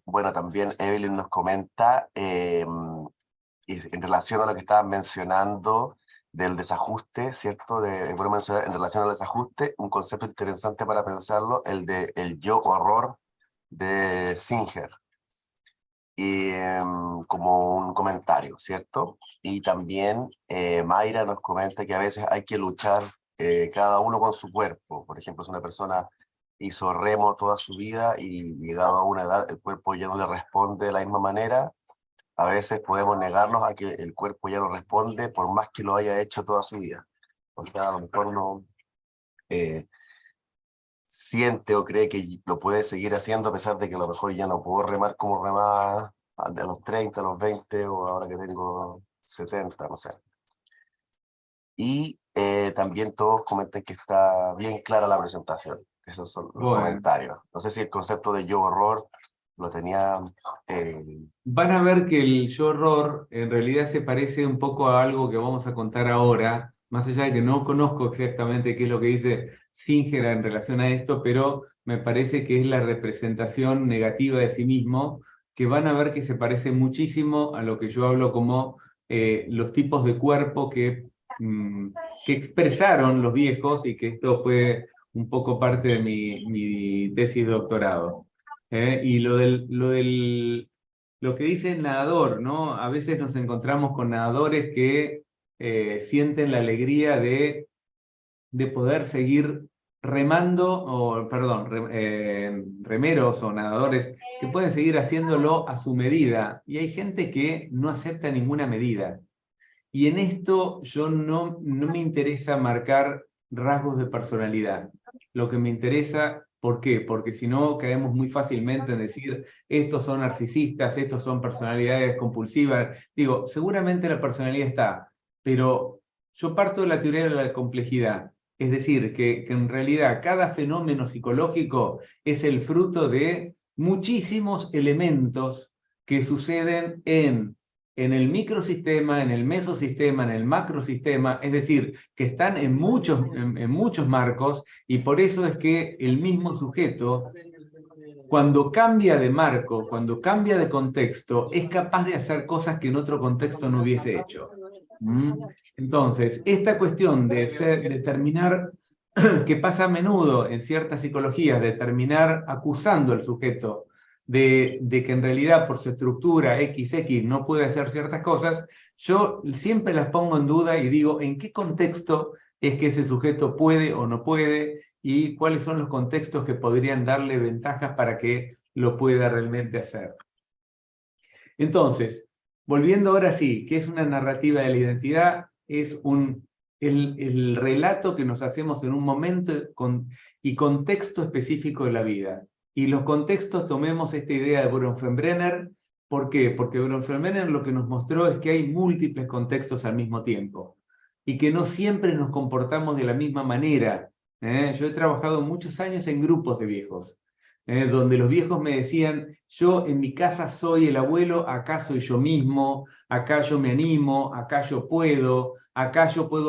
A: Bueno, también Evelyn nos comenta, y en relación a lo que estaban mencionando del desajuste, ¿cierto? Bueno, mencionar en relación al desajuste, un concepto interesante para pensarlo, el de el yo horror de Singer. Y como un comentario, ¿cierto? Y también Mayra nos comenta que a veces hay que luchar cada uno con su cuerpo. Por ejemplo, si una persona hizo remo toda su vida y llegado a una edad el cuerpo ya no le responde de la misma manera, a veces podemos negarnos a que el cuerpo ya no responde por más que lo haya hecho toda su vida. O sea, a lo mejor uno eh, siente o cree que lo puede seguir haciendo a pesar de que a lo mejor ya no puedo remar como remaba a los 30, a los 20 o ahora que tengo 70, no sé. Y también todos comentan que está bien clara la presentación. Esos son los
B: Bueno.
A: comentarios. No sé si el concepto de yo horror lo tenía...
B: Van a ver que el yo horror en realidad se parece un poco a algo que vamos a contar ahora, más allá de que no conozco exactamente qué es lo que dice Singer en relación a esto, pero me parece que es la representación negativa de sí mismo, que van a ver que se parece muchísimo a lo que yo hablo como los tipos de cuerpo que expresaron los viejos, y que esto fue un poco parte de mi tesis de doctorado. Y lo que dice el nadador, ¿no? A veces nos encontramos con nadadores que sienten la alegría de poder seguir remando, remeros o nadadores que pueden seguir haciéndolo a su medida. Y hay gente que no acepta ninguna medida. Y en esto yo no me interesa marcar rasgos de personalidad. Lo que me interesa ¿Por qué? Porque si no caemos muy fácilmente en decir, estos son narcisistas, estos son personalidades compulsivas. Digo, seguramente la personalidad está, pero yo parto de la teoría de la complejidad. Es decir, que en realidad cada fenómeno psicológico es el fruto de muchísimos elementos que suceden en el microsistema, en el mesosistema, en el macrosistema, es decir, que están en muchos marcos, y por eso es que el mismo sujeto, cuando cambia de marco, cuando cambia de contexto, es capaz de hacer cosas que en otro contexto no hubiese hecho. Entonces, esta cuestión de terminar, que pasa a menudo en ciertas psicologías, de terminar acusando al sujeto de que en realidad por su estructura XX no puede hacer ciertas cosas, yo siempre las pongo en duda y digo, ¿en qué contexto es que ese sujeto puede o no puede? Y cuáles son los contextos que podrían darle ventajas para que lo pueda realmente hacer. Entonces, volviendo ahora sí, ¿qué es una narrativa de la identidad? Es el relato que nos hacemos en un momento y contexto específico de la vida. Y los contextos, tomemos esta idea de Bronfenbrenner. ¿Por qué? Porque Bronfenbrenner lo que nos mostró es que hay múltiples contextos al mismo tiempo y que no siempre nos comportamos de la misma manera. Yo he trabajado muchos años en grupos de viejos, donde los viejos me decían, yo en mi casa soy el abuelo, acá soy yo mismo, acá yo me animo, acá yo puedo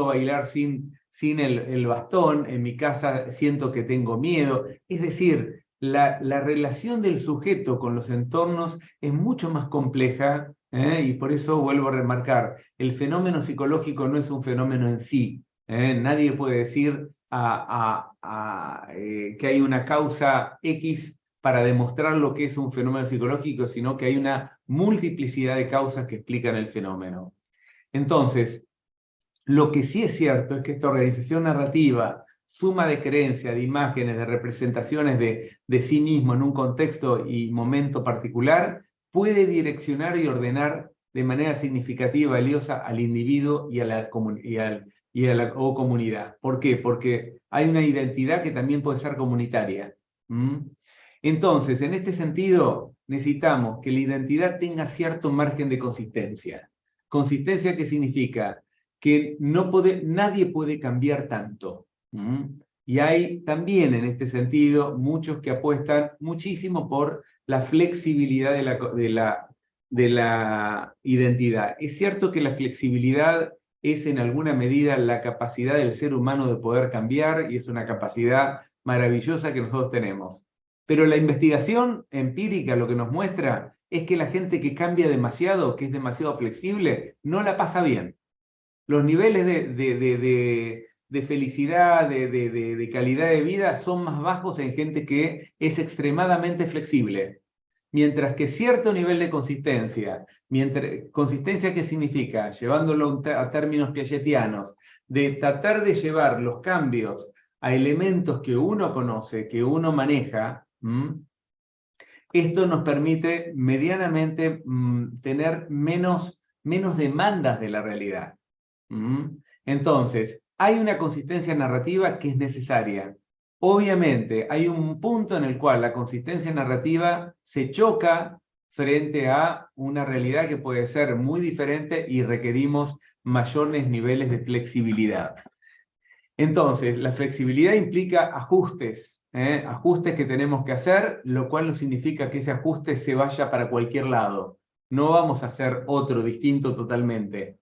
B: bailar sin el bastón, en mi casa siento que tengo miedo. Es decir, la relación del sujeto con los entornos es mucho más compleja, y por eso vuelvo a remarcar, el fenómeno psicológico no es un fenómeno en sí. Nadie puede decir que hay una causa X para demostrar lo que es un fenómeno psicológico, sino que hay una multiplicidad de causas que explican el fenómeno. Entonces, lo que sí es cierto es que esta organización narrativa, suma de creencias, de imágenes, de representaciones de sí mismo en un contexto y momento particular, puede direccionar y ordenar de manera significativa y valiosa al individuo y a la comunidad. ¿Por qué? Porque hay una identidad que también puede ser comunitaria. Entonces, en este sentido, necesitamos que la identidad tenga cierto margen de consistencia. Consistencia, ¿qué significa? Que nadie puede cambiar tanto. Y hay también en este sentido muchos que apuestan muchísimo por la flexibilidad de la identidad. Es cierto que la flexibilidad es en alguna medida la capacidad del ser humano de poder cambiar, y es una capacidad maravillosa que nosotros tenemos. Pero la investigación empírica lo que nos muestra es que la gente que cambia demasiado, que es demasiado flexible, no la pasa bien. Los niveles de felicidad, de calidad de vida son más bajos en gente que es extremadamente flexible. Mientras que cierto nivel de consistencia, consistencia ¿qué significa? Llevándolo a términos piagetianos, de tratar de llevar los cambios a elementos que uno conoce, que uno maneja, esto nos permite medianamente tener menos demandas de la realidad. Entonces, hay una consistencia narrativa que es necesaria. Obviamente, hay un punto en el cual la consistencia narrativa se choca frente a una realidad que puede ser muy diferente y requerimos mayores niveles de flexibilidad. Entonces, la flexibilidad implica ajustes, ajustes que tenemos que hacer, lo cual no significa que ese ajuste se vaya para cualquier lado. No vamos a hacer otro distinto totalmente.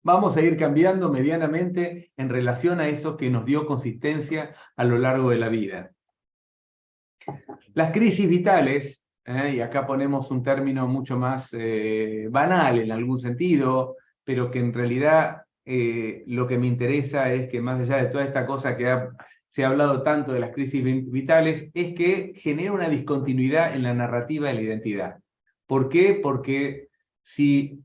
B: Vamos a ir cambiando medianamente en relación a eso que nos dio consistencia a lo largo de la vida. Las crisis vitales, y acá ponemos un término mucho más banal en algún sentido, pero que en realidad lo que me interesa es que más allá de toda esta cosa que se ha hablado tanto de las crisis vitales, es que genera una discontinuidad en la narrativa de la identidad. ¿Por qué? Porque si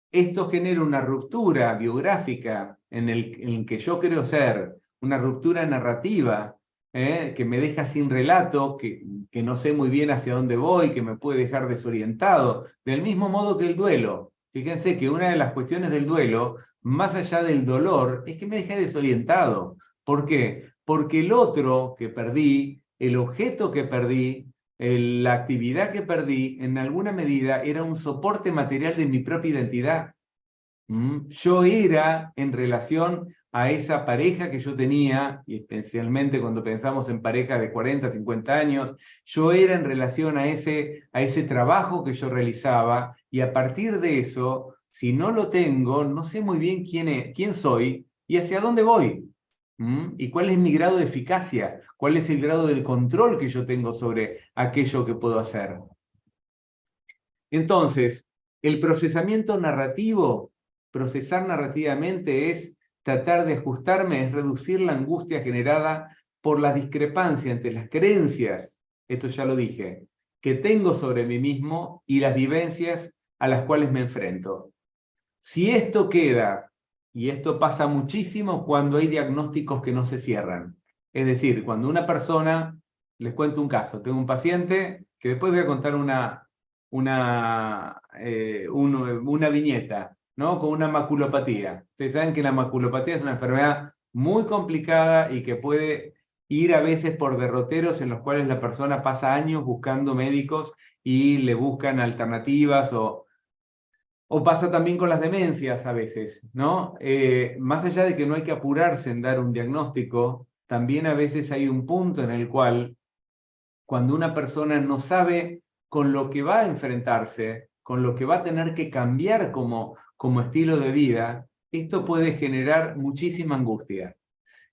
B: esto genera una ruptura biográfica en que yo creo ser, una ruptura narrativa, que me deja sin relato, que no sé muy bien hacia dónde voy, que me puede dejar desorientado, del mismo modo que el duelo. Fíjense que una de las cuestiones del duelo, más allá del dolor, es que me deja desorientado. ¿Por qué? porque el otro que perdí, el objeto que perdí, la actividad que perdí, en alguna medida era un soporte material de mi propia identidad. Yo era en relación a esa pareja que yo tenía, y especialmente cuando pensamos en parejas de 40, 50 años, yo era en relación a ese trabajo que yo realizaba, y a partir de eso, si no lo tengo, no sé muy bien quién soy y hacia dónde voy. ¿Y cuál es mi grado de eficacia? ¿Cuál es el grado del control que yo tengo sobre aquello que puedo hacer? Entonces, el procesamiento narrativo, procesar narrativamente es tratar de ajustarme, es reducir la angustia generada por la discrepancia entre las creencias, esto ya lo dije, que tengo sobre mí mismo y las vivencias a las cuales me enfrento. Si esto queda, y esto pasa muchísimo cuando hay diagnósticos que no se cierran, es decir, cuando una persona, les cuento un caso, tengo un paciente que después voy a contar una viñeta, ¿no? Con una maculopatía. Ustedes saben que la maculopatía es una enfermedad muy complicada y que puede ir a veces por derroteros en los cuales la persona pasa años buscando médicos y le buscan alternativas o pasa también con las demencias a veces, ¿no? Más allá de que no hay que apurarse en dar un diagnóstico, también a veces hay un punto en el cual, cuando una persona no sabe con lo que va a enfrentarse, con lo que va a tener que cambiar como estilo de vida, esto puede generar muchísima angustia.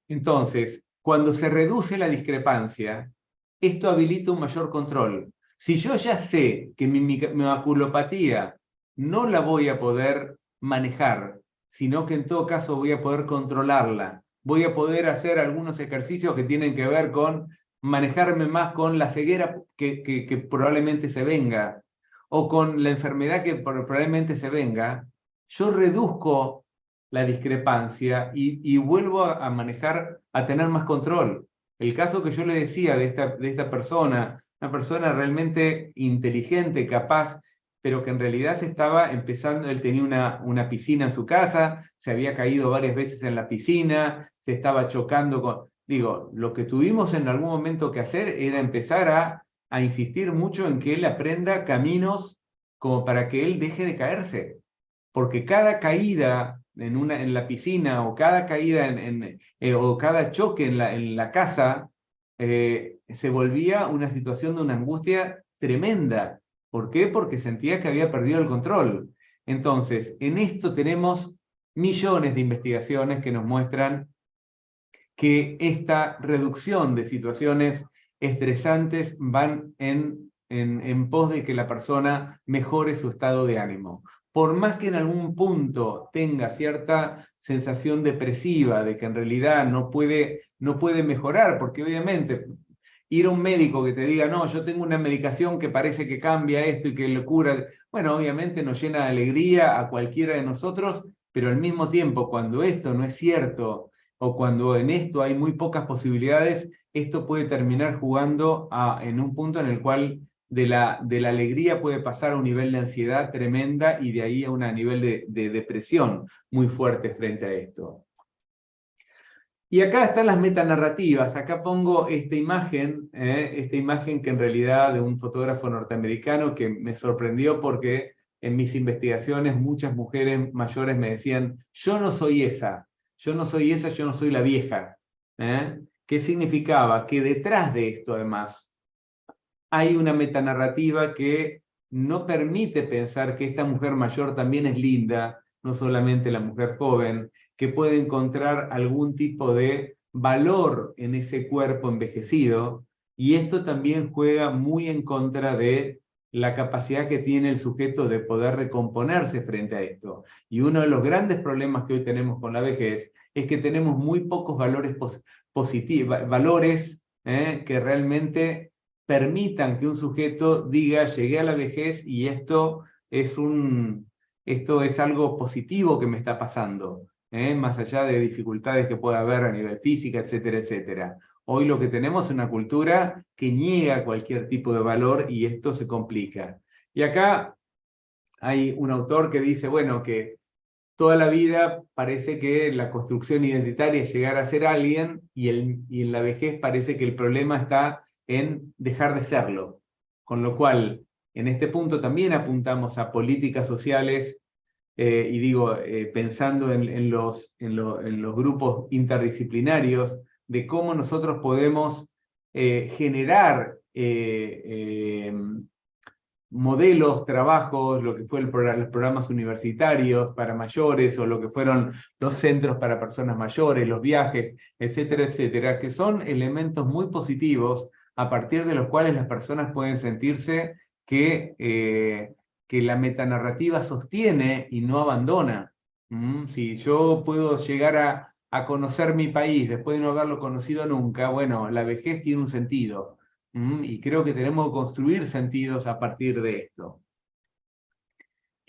B: Entonces, cuando se reduce la discrepancia, esto habilita un mayor control. Si yo ya sé que mi maculopatía no la voy a poder manejar, sino que en todo caso voy a poder controlarla, voy a poder hacer algunos ejercicios que tienen que ver con manejarme más con la ceguera que probablemente se venga, o con la enfermedad que probablemente se venga, yo reduzco la discrepancia y vuelvo a manejar, a tener más control. El caso que yo le decía de esta persona, una persona realmente inteligente, capaz, pero que en realidad se estaba empezando, él tenía una piscina en su casa, se había caído varias veces en la piscina, se estaba chocando con... Digo, lo que tuvimos en algún momento que hacer era empezar a insistir mucho en que él aprenda caminos como para que él deje de caerse, porque cada caída en la piscina o cada caída o cada choque en la casa se volvía una situación de una angustia tremenda. ¿Por qué? Porque sentía que había perdido el control. Entonces, en esto tenemos millones de investigaciones que nos muestran que esta reducción de situaciones estresantes van en pos de que la persona mejore su estado de ánimo. Por más que en algún punto tenga cierta sensación depresiva de que en realidad no puede mejorar, porque obviamente ir a un médico que te diga, no, yo tengo una medicación que parece que cambia esto y que lo cura, bueno, obviamente nos llena de alegría a cualquiera de nosotros, pero al mismo tiempo, cuando esto no es cierto, o cuando en esto hay muy pocas posibilidades, esto puede terminar jugando en un punto en el cual de la alegría puede pasar a un nivel de ansiedad tremenda y de ahí a un nivel de depresión muy fuerte frente a esto. Y acá están las metanarrativas. Acá pongo esta imagen que en realidad de un fotógrafo norteamericano que me sorprendió porque en mis investigaciones muchas mujeres mayores me decían, yo no soy esa, yo no soy esa, yo no soy la vieja. ¿Qué significaba? Que detrás de esto, además, hay una metanarrativa que no permite pensar que esta mujer mayor también es linda, no solamente la mujer joven, que puede encontrar algún tipo de valor en ese cuerpo envejecido, y esto también juega muy en contra de la capacidad que tiene el sujeto de poder recomponerse frente a esto. Y uno de los grandes problemas que hoy tenemos con la vejez es que tenemos muy pocos valores positivos, valores que realmente permitan que un sujeto diga, llegué a la vejez y esto es algo positivo que me está pasando, más allá de dificultades que pueda haber a nivel física, etcétera, etcétera. Hoy lo que tenemos es una cultura que niega cualquier tipo de valor y esto se complica. Y acá hay un autor que dice, bueno, que toda la vida parece que la construcción identitaria es llegar a ser alguien y en la vejez parece que el problema está en dejar de serlo. Con lo cual, en este punto también apuntamos a políticas sociales y digo, pensando en los grupos interdisciplinarios, de cómo nosotros podemos generar modelos, trabajos, lo que fue los programas universitarios para mayores o lo que fueron los centros para personas mayores, los viajes, etcétera, etcétera, que son elementos muy positivos a partir de los cuales las personas pueden sentirse que la metanarrativa sostiene y no abandona. Si yo puedo llegar a conocer mi país después de no haberlo conocido nunca, bueno, la vejez tiene un sentido. Y creo que tenemos que construir sentidos a partir de esto.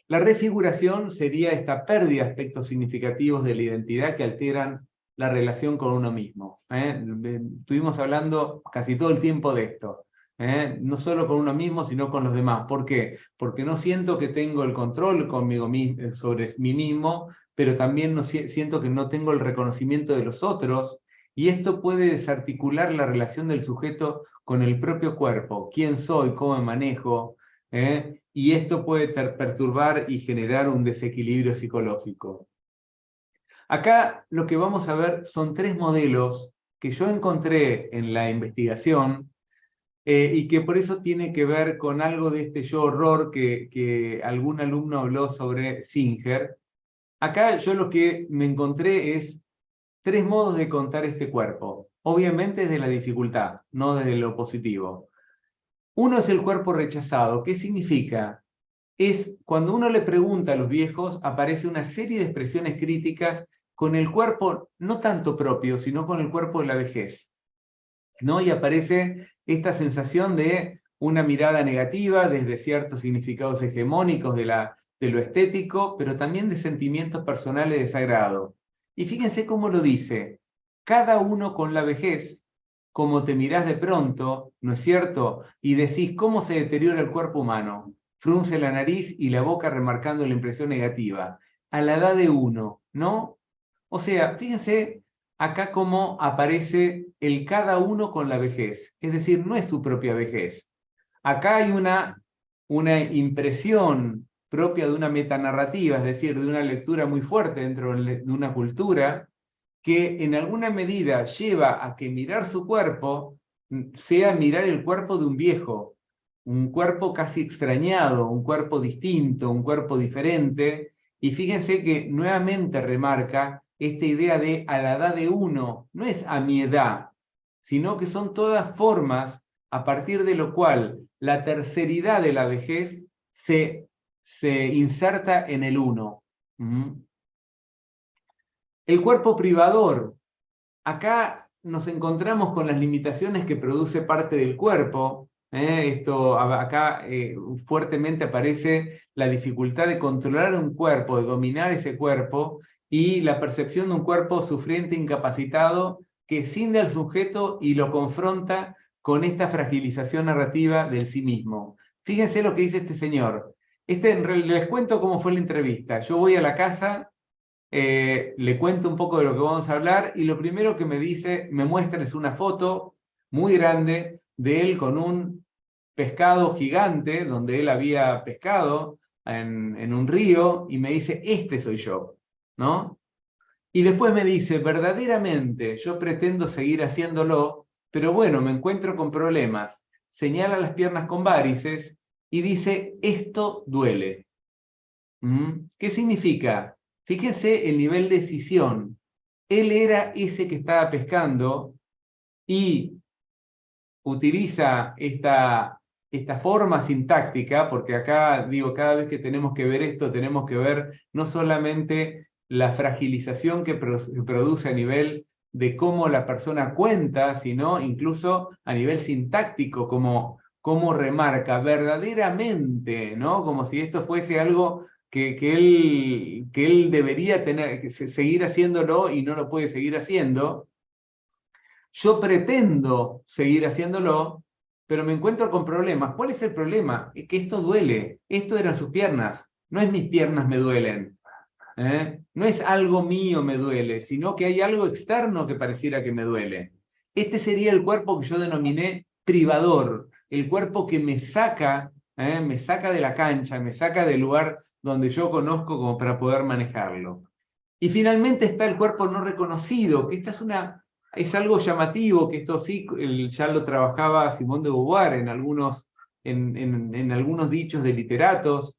B: La refiguración sería esta pérdida de aspectos significativos de la identidad que alteran la relación con uno mismo. Estuvimos hablando casi todo el tiempo de esto. No solo con uno mismo, sino con los demás. ¿Por qué? Porque no siento que tengo el control conmigo mismo, sobre mí mismo, pero también no siento que no tengo el reconocimiento de los otros, y esto puede desarticular la relación del sujeto con el propio cuerpo. ¿Quién soy? ¿Cómo me manejo? Y esto puede perturbar y generar un desequilibrio psicológico. Acá lo que vamos a ver son 3 modelos que yo encontré en la investigación y que por eso tiene que ver con algo de este yo horror que algún alumno habló sobre Singer. Acá yo lo que me encontré es 3 modos de contar este cuerpo. Obviamente desde la dificultad, no desde lo positivo. Uno es el cuerpo rechazado. ¿Qué significa? Es cuando uno le pregunta a los viejos, aparece una serie de expresiones críticas con el cuerpo no tanto propio, sino con el cuerpo de la vejez, ¿no? Y aparece esta sensación de una mirada negativa desde ciertos significados hegemónicos de lo estético, pero también de sentimientos personales de desagrado. Y fíjense cómo lo dice: cada uno con la vejez, como te mirás de pronto, ¿no es cierto? Y decís cómo se deteriora el cuerpo humano. Frunce la nariz y la boca remarcando la impresión negativa. A la edad de uno, ¿no? O sea, fíjense acá cómo aparece el cada uno con la vejez. Es decir, no es su propia vejez. Acá hay una impresión propia de una metanarrativa, es decir, de una lectura muy fuerte dentro de una cultura, que en alguna medida lleva a que mirar su cuerpo sea mirar el cuerpo de un viejo, un cuerpo casi extrañado, un cuerpo distinto, un cuerpo diferente. Y fíjense que nuevamente remarca esta idea de a la edad de uno, no es a mi edad, sino que son todas formas a partir de lo cual la terceridad de la vejez se inserta en el uno. El cuerpo privador. Acá nos encontramos con las limitaciones que produce parte del cuerpo. Acá fuertemente aparece la dificultad de controlar un cuerpo, de dominar ese cuerpo, y la percepción de un cuerpo sufriente, incapacitado, que escinde al sujeto y lo confronta con esta fragilización narrativa del sí mismo. Fíjense lo que dice este señor. Les cuento cómo fue la entrevista. Yo voy a la casa, le cuento un poco de lo que vamos a hablar, y lo primero que me dice, me muestra, es una foto muy grande de él con un pescado gigante, donde él había pescado en un río, y me dice: este soy yo, ¿no? Y después me dice: verdaderamente yo pretendo seguir haciéndolo, pero bueno, me encuentro con problemas. Señala las piernas con varices y dice: esto duele. ¿Qué significa? Fíjense el nivel de decisión. Él era ese que estaba pescando y utiliza esta forma sintáctica, porque acá digo, cada vez que tenemos que ver esto, tenemos que ver no solamente la fragilización que produce a nivel de cómo la persona cuenta, sino incluso a nivel sintáctico, como remarca verdaderamente, ¿no? Como si esto fuese algo que él debería seguir haciéndolo y no lo puede seguir haciendo. Yo pretendo seguir haciéndolo, pero me encuentro con problemas. ¿Cuál es el problema? Es que esto duele. Esto eran sus piernas. No es mis piernas me duelen. No es algo mío me duele, sino que hay algo externo que pareciera que me duele. Este sería el cuerpo que yo denominé privador, el cuerpo que me saca de la cancha, me saca del lugar donde yo conozco como para poder manejarlo. Y finalmente está el cuerpo no reconocido, que es algo llamativo, que esto sí ya lo trabajaba Simone de Beauvoir en algunos dichos de literatos,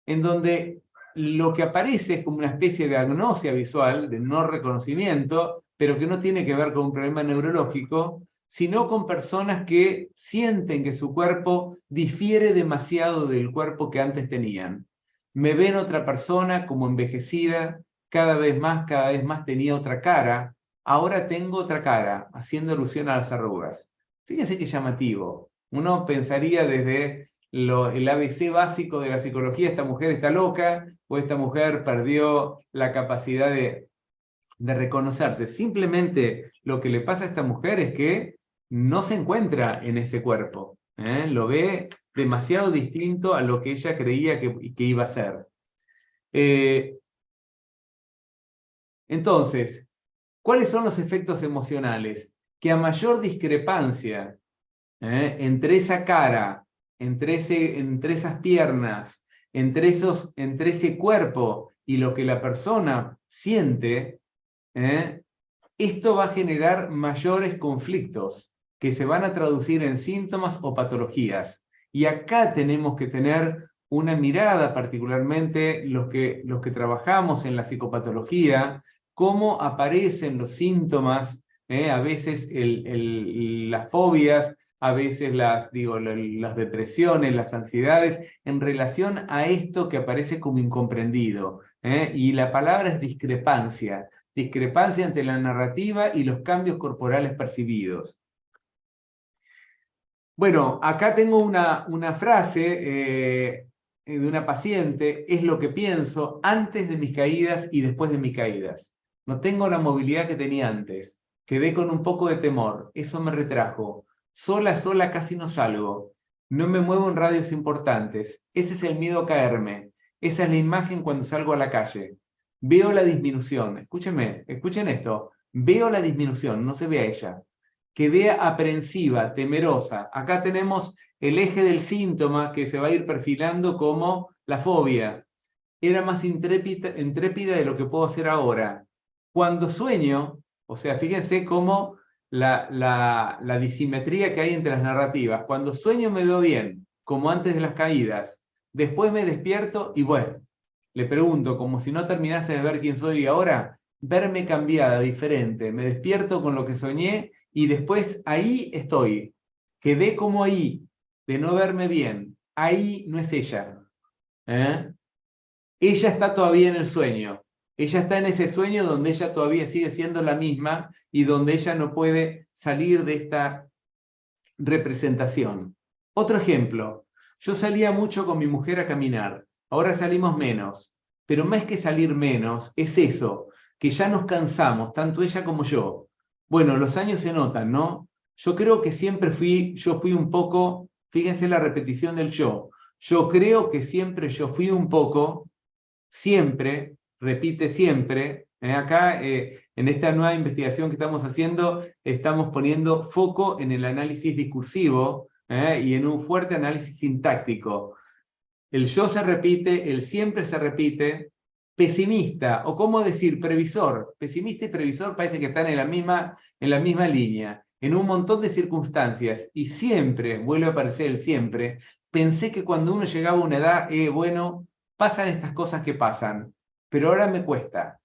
B: en donde lo que aparece es como una especie de agnosia visual, de no reconocimiento, pero que no tiene que ver con un problema neurológico, sino con personas que sienten que su cuerpo difiere demasiado del cuerpo que antes tenían. Me ven otra persona como envejecida, cada vez más tenía otra cara, ahora tengo otra cara, haciendo alusión a las arrugas. Fíjense qué llamativo. Uno pensaría desde el ABC básico de la psicología, esta mujer está loca o esta mujer perdió la capacidad de reconocerse. Simplemente lo que le pasa a esta mujer es que no se encuentra en ese cuerpo. Lo ve demasiado distinto a lo que ella creía que iba a ser. Entonces, ¿cuáles son los efectos emocionales? Que a mayor discrepancia entre esa cara, entre esas piernas, entre ese cuerpo y lo que la persona siente, esto va a generar mayores conflictos que se van a traducir en síntomas o patologías. Y acá tenemos que tener una mirada, particularmente los que trabajamos en la psicopatología, cómo aparecen los síntomas, a veces las fobias, a veces las depresiones, las ansiedades, en relación a esto que aparece como incomprendido. Y la palabra es discrepancia entre la narrativa y los cambios corporales percibidos. Bueno, acá tengo una frase de una paciente: es lo que pienso antes de mis caídas y después de mis caídas. No tengo la movilidad que tenía antes. Quedé con un poco de temor. Eso me retrajo. Sola casi no salgo. No me muevo en radios importantes. Ese es el miedo a caerme. Esa es la imagen cuando salgo a la calle. Veo la disminución. Escuchen esto. Veo la disminución, no se ve a ella. Quedé aprensiva, temerosa. Acá tenemos el eje del síntoma que se va a ir perfilando como la fobia. Era más intrépida de lo que puedo hacer ahora. Cuando sueño, o sea, fíjense cómo la disimetría que hay entre las narrativas. Cuando sueño me veo bien, como antes de las caídas. Después me despierto y bueno, le pregunto, como si no terminase de ver quién soy ahora, verme cambiada, diferente. Me despierto con lo que soñé y después ahí estoy. Quedé como ahí, de no verme bien. Ahí no es ella. Ella está todavía en el sueño. Ella está en ese sueño donde ella todavía sigue siendo la misma y donde ella no puede salir de esta representación. Otro ejemplo. Yo salía mucho con mi mujer a caminar. Ahora salimos menos. Pero más que salir menos, es eso, que ya nos cansamos, tanto ella como yo. Bueno, los años se notan, ¿no? Yo creo que yo fui un poco, fíjense la repetición del yo. Yo creo que siempre yo fui un poco, siempre, repite siempre. Acá, en esta nueva investigación que estamos haciendo, estamos poniendo foco en el análisis discursivo y en un fuerte análisis sintáctico. El yo se repite, el siempre se repite. Pesimista, o cómo decir, previsor. Pesimista y previsor parece que están en la misma línea, en un montón de circunstancias. Y siempre, vuelve a aparecer el siempre, pensé que cuando uno llegaba a una edad, bueno, pasan estas cosas que pasan, pero ahora me cuesta.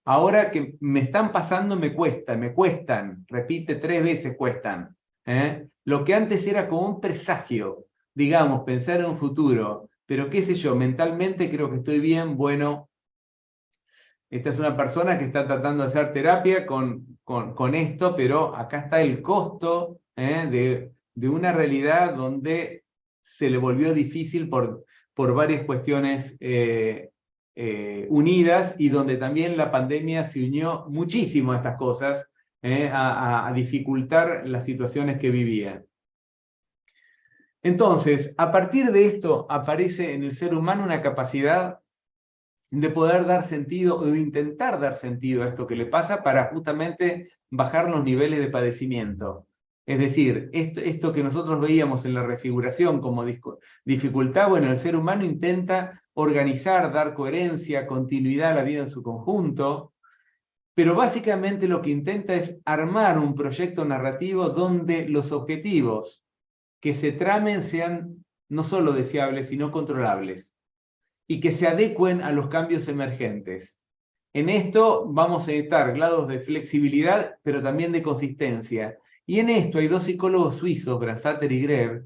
B: Ahora que me están pasando me cuestan, repite 3 veces cuestan. Lo que antes era como un presagio, digamos, pensar en un futuro, pero qué sé yo, mentalmente creo que estoy bien, bueno, esta es una persona que está tratando de hacer terapia con esto, pero acá está el costo de una realidad donde se le volvió difícil por varias cuestiones unidas y donde también la pandemia se unió muchísimo a estas cosas, a dificultar las situaciones que vivían. Entonces, a partir de esto aparece en el ser humano una capacidad de poder dar sentido o intentar dar sentido a esto que le pasa para justamente bajar los niveles de padecimiento. Es decir, esto que nosotros veíamos en la refiguración como dificultad, bueno, el ser humano intenta organizar, dar coherencia, continuidad a la vida en su conjunto, pero básicamente lo que intenta es armar un proyecto narrativo donde los objetivos que se tramen sean no solo deseables, sino controlables, y que se adecuen a los cambios emergentes. En esto vamos a necesitar grados de flexibilidad, pero también de consistencia. Y en esto hay dos psicólogos suizos, Brassater y Greb,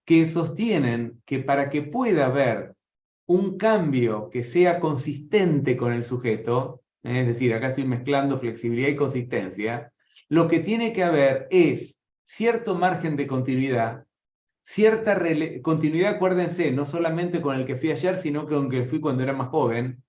B: que sostienen que para que pueda haber un cambio que sea consistente con el sujeto, es decir, acá estoy mezclando flexibilidad y consistencia, lo que tiene que haber es cierto margen de continuidad, cierta continuidad, acuérdense, no solamente con el que fui ayer, sino con el que fui cuando era más joven,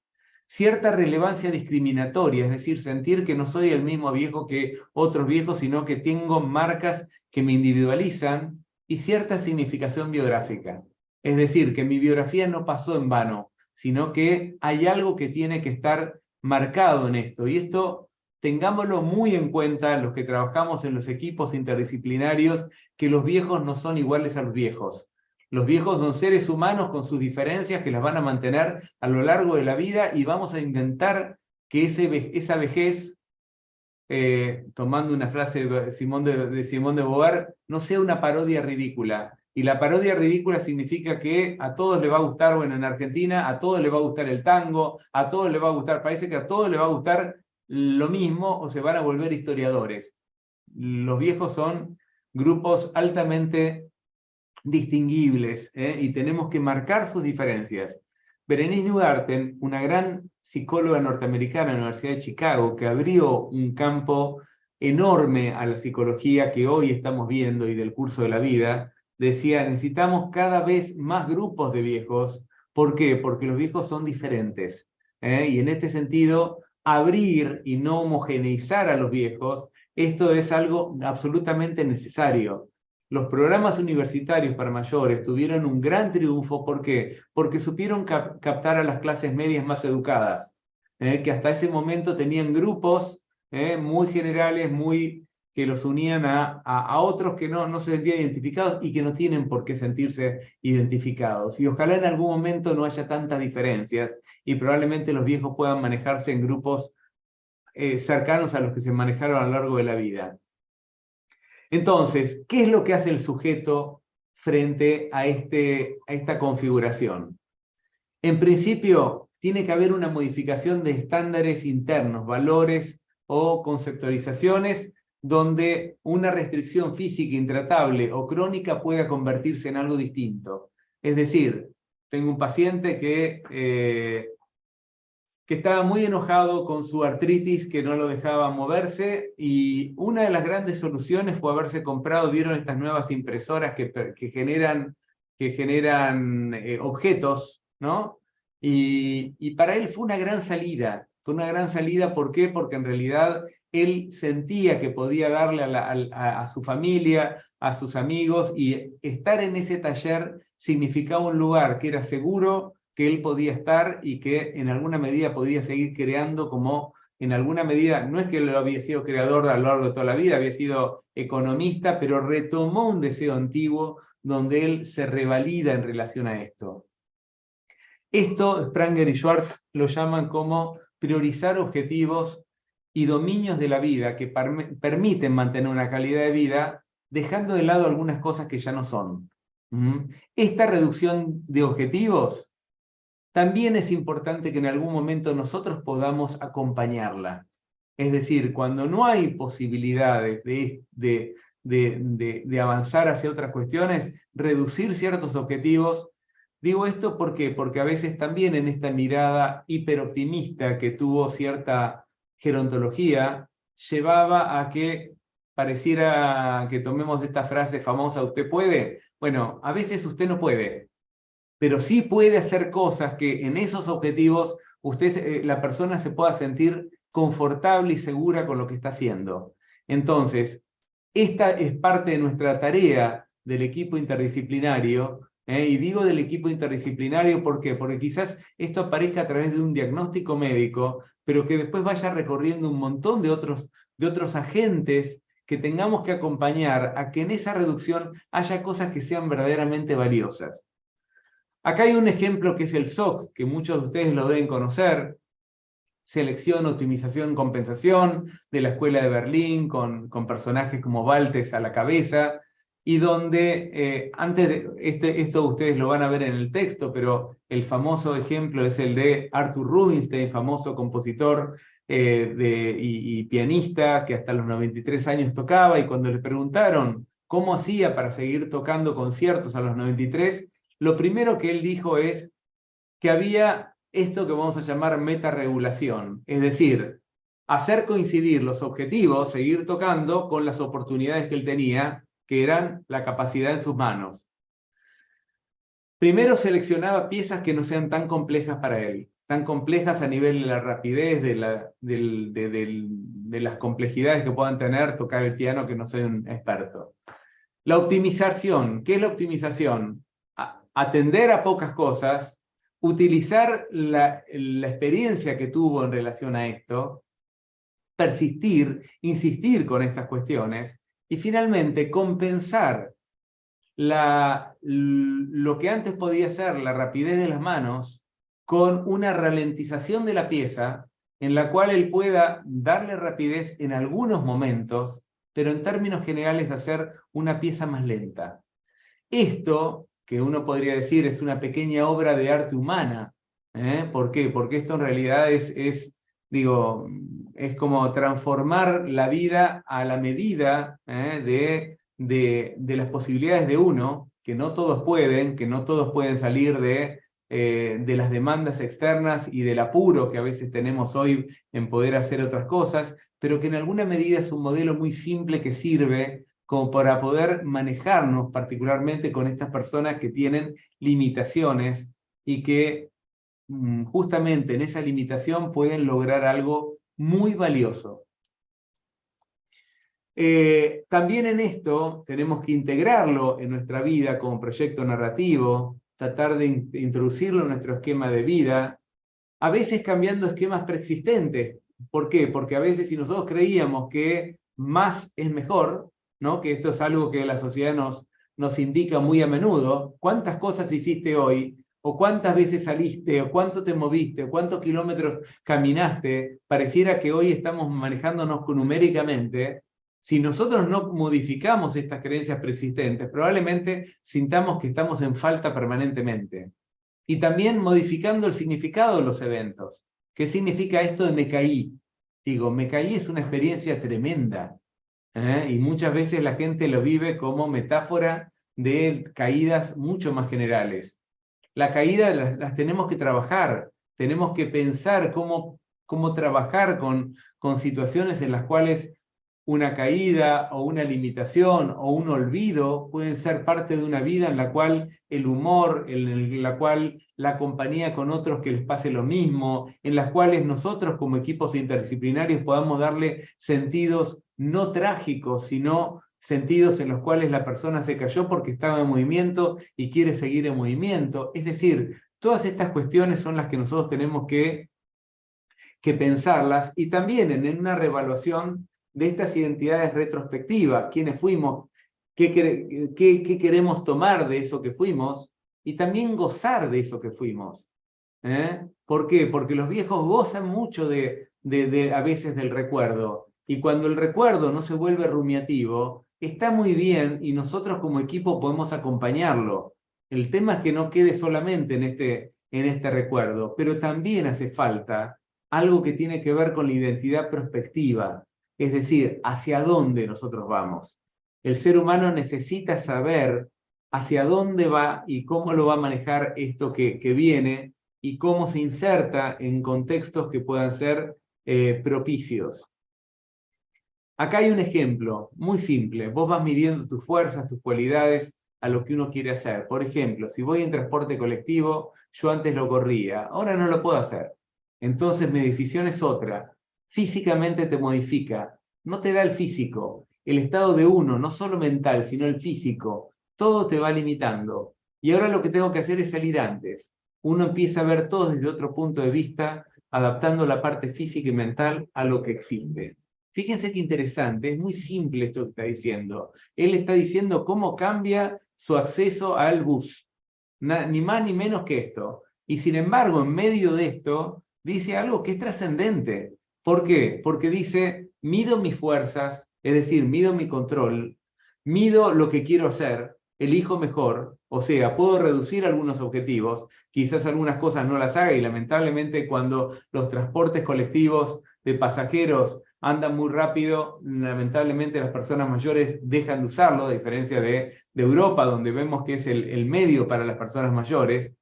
B: cierta relevancia discriminatoria, es decir, sentir que no soy el mismo viejo que otros viejos, sino que tengo marcas que me individualizan, y cierta significación biográfica. Es decir, que mi biografía no pasó en vano, sino que hay algo que tiene que estar marcado en esto. Y esto tengámoslo muy en cuenta los que trabajamos en los equipos interdisciplinarios, que los viejos no son iguales a los viejos. Los viejos son seres humanos con sus diferencias que las van a mantener a lo largo de la vida, y vamos a intentar que esa vejez, tomando una frase de Simón de Beauvoir, no sea una parodia ridícula. Y la parodia ridícula significa que a todos les va a gustar, bueno, en Argentina, a todos les va a gustar el tango, a todos les va a gustar, parece que a todos les va a gustar lo mismo o se van a volver historiadores. Los viejos son grupos altamente distinguibles, y tenemos que marcar sus diferencias. Berenice Neugarten, una gran psicóloga norteamericana en la Universidad de Chicago, que abrió un campo enorme a la psicología que hoy estamos viendo y del curso de la vida, decía, necesitamos cada vez más grupos de viejos. ¿Por qué? Porque los viejos son diferentes. Y en este sentido, abrir y no homogeneizar a los viejos, esto es algo absolutamente necesario. Los programas universitarios para mayores tuvieron un gran triunfo. ¿Por qué? Porque supieron captar a las clases medias más educadas, que hasta ese momento tenían grupos muy generales, que los unían a otros que no se sentían identificados y que no tienen por qué sentirse identificados. Y ojalá en algún momento no haya tantas diferencias y probablemente los viejos puedan manejarse en grupos cercanos a los que se manejaron a lo largo de la vida. Entonces, ¿qué es lo que hace el sujeto frente a esta configuración? En principio, tiene que haber una modificación de estándares internos, valores o conceptualizaciones, donde una restricción física intratable o crónica pueda convertirse en algo distinto. Es decir, tengo un paciente que estaba muy enojado con su artritis, que no lo dejaba moverse, y una de las grandes soluciones fue haberse comprado, vieron estas nuevas impresoras que generan objetos, ¿no? Y para él fue una gran salida. Fue una gran salida, ¿por qué? Porque en realidad él sentía que podía darle a su familia, a sus amigos, y estar en ese taller significaba un lugar que era seguro, que él podía estar y que en alguna medida podía seguir creando, como en alguna medida, no es que él había sido creador a lo largo de toda la vida, había sido economista, pero retomó un deseo antiguo donde él se revalida en relación a esto. Esto Spranger y Schwartz lo llaman como priorizar objetivos y dominios de la vida que permiten mantener una calidad de vida, dejando de lado algunas cosas que ya no son. Esta reducción de objetivos también es importante que en algún momento nosotros podamos acompañarla. Es decir, cuando no hay posibilidades de avanzar hacia otras cuestiones, reducir ciertos objetivos. Digo esto ¿por qué? Porque a veces también en esta mirada hiperoptimista que tuvo cierta gerontología, llevaba a que pareciera que tomemos esta frase famosa, ¿usted puede? Bueno, a veces usted no puede, pero sí puede hacer cosas que en esos objetivos la persona se pueda sentir confortable y segura con lo que está haciendo. Entonces, esta es parte de nuestra tarea del equipo interdisciplinario, Y digo del equipo interdisciplinario, ¿por qué? Porque quizás esto aparezca a través de un diagnóstico médico, pero que después vaya recorriendo un montón de otros agentes que tengamos que acompañar a que en esa reducción haya cosas que sean verdaderamente valiosas. Acá hay un ejemplo que es el SOC, que muchos de ustedes lo deben conocer: selección, optimización, compensación, de la Escuela de Berlín, con personajes como Baltes a la cabeza, y donde, antes de, esto ustedes lo van a ver en el texto, pero el famoso ejemplo es el de Arthur Rubinstein, famoso compositor y pianista, que hasta los 93 años tocaba, y cuando le preguntaron cómo hacía para seguir tocando conciertos a los 93, lo primero que él dijo es que había esto que vamos a llamar metaregulación, es decir, hacer coincidir los objetivos, seguir tocando, con las oportunidades que él tenía, que eran la capacidad en sus manos. Primero seleccionaba piezas que no sean tan complejas para él, tan complejas a nivel de la rapidez, de las complejidades que puedan tener tocar el piano, que no soy un experto. La optimización, ¿qué es la optimización? Atender a pocas cosas, utilizar la experiencia que tuvo en relación a esto, persistir, insistir con estas cuestiones, y finalmente compensar lo que antes podía ser la rapidez de las manos con una ralentización de la pieza, en la cual él pueda darle rapidez en algunos momentos, pero en términos generales hacer una pieza más lenta. Esto, que uno podría decir es una pequeña obra de arte humana, ¿por qué? Porque esto en realidad digo, es como transformar la vida a la medida de las posibilidades de uno, que no todos pueden salir de las demandas externas y del apuro que a veces tenemos hoy en poder hacer otras cosas, pero que en alguna medida es un modelo muy simple que sirve como para poder manejarnos particularmente con estas personas que tienen limitaciones y que justamente en esa limitación pueden lograr algo muy valioso. También en esto tenemos que integrarlo en nuestra vida como proyecto narrativo, tratar de introducirlo en nuestro esquema de vida, a veces cambiando esquemas preexistentes. ¿Por qué? Porque a veces, si nosotros creíamos que más es mejor, ¿no? Que esto es algo que la sociedad nos indica muy a menudo: ¿cuántas cosas hiciste hoy? ¿O cuántas veces saliste? ¿O cuánto te moviste? ¿O cuántos kilómetros caminaste? Pareciera que hoy estamos manejándonos numéricamente. Si nosotros no modificamos estas creencias preexistentes, probablemente sintamos que estamos en falta permanentemente. Y también modificando el significado de los eventos. ¿Qué significa esto de me caí? Digo, me caí es una experiencia tremenda, y muchas veces la gente lo vive como metáfora de caídas mucho más generales. La caída las tenemos que trabajar, tenemos que pensar cómo trabajar con situaciones en las cuales una caída o una limitación o un olvido pueden ser parte de una vida en la cual el humor, en la cual la compañía con otros que les pase lo mismo, en las cuales nosotros como equipos interdisciplinarios podamos darle sentidos no trágicos, sino sentidos en los cuales la persona se cayó porque estaba en movimiento y quiere seguir en movimiento. Es decir, todas estas cuestiones son las que nosotros tenemos que pensarlas, y también en una reevaluación de estas identidades retrospectivas: quiénes fuimos, qué queremos tomar de eso que fuimos, y también gozar de eso que fuimos. ¿Por qué? Porque los viejos gozan mucho a veces del recuerdo, y cuando el recuerdo no se vuelve rumiativo, está muy bien, y nosotros como equipo podemos acompañarlo. El tema es que no quede solamente en este recuerdo, pero también hace falta algo que tiene que ver con la identidad prospectiva, es decir, hacia dónde nosotros vamos. El ser humano necesita saber hacia dónde va y cómo lo va a manejar esto que viene, y cómo se inserta en contextos que puedan ser propicios. Acá hay un ejemplo muy simple. Vos vas midiendo tus fuerzas, tus cualidades a lo que uno quiere hacer. Por ejemplo, si voy en transporte colectivo, yo antes lo corría, ahora no lo puedo hacer. Entonces mi decisión es otra. Físicamente te modifica, no te da el físico. El estado de uno, no solo mental, sino el físico, todo te va limitando. y ahora lo que tengo que hacer es salir antes. Uno empieza a ver todo desde otro punto de vista, adaptando la parte física y mental a lo que existe. Fíjense qué interesante, es muy simple esto que está diciendo. Él está diciendo cómo cambia su acceso al bus. Ni más ni menos que esto. Y sin embargo, en medio de esto, dice algo que es trascendente. ¿Por qué? Porque dice, mido mis fuerzas, es decir, mido mi control, mido lo que quiero hacer, elijo mejor, o sea, puedo reducir algunos objetivos, quizás algunas cosas no las haga y lamentablemente cuando los transportes colectivos de pasajeros andan muy rápido, lamentablemente las personas mayores dejan de usarlo, a diferencia de Europa, donde vemos que es el medio para las personas mayores.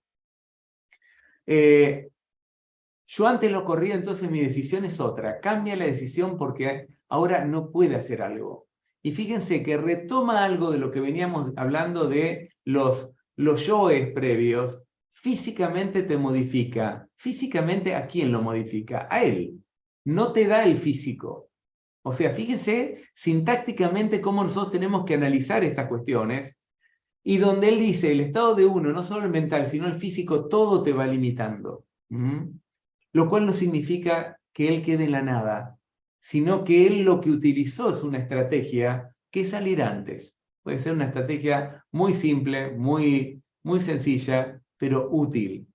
B: Yo antes lo corría, entonces mi decisión es otra. Cambia la decisión porque ahora no puede hacer algo. Y fíjense que retoma algo de lo que veníamos hablando de los yoes previos. Físicamente te modifica. Físicamente, ¿a quién lo modifica? A él. No te da el físico. O sea, fíjense sintácticamente cómo nosotros tenemos que analizar estas cuestiones, y donde él dice, el estado de uno, no solo el mental, sino el físico, todo te va limitando. Lo cual no significa que él quede en la nada, sino que él lo que utilizó es una estrategia que es salir antes. Puede ser una estrategia muy simple, muy sencilla, pero útil.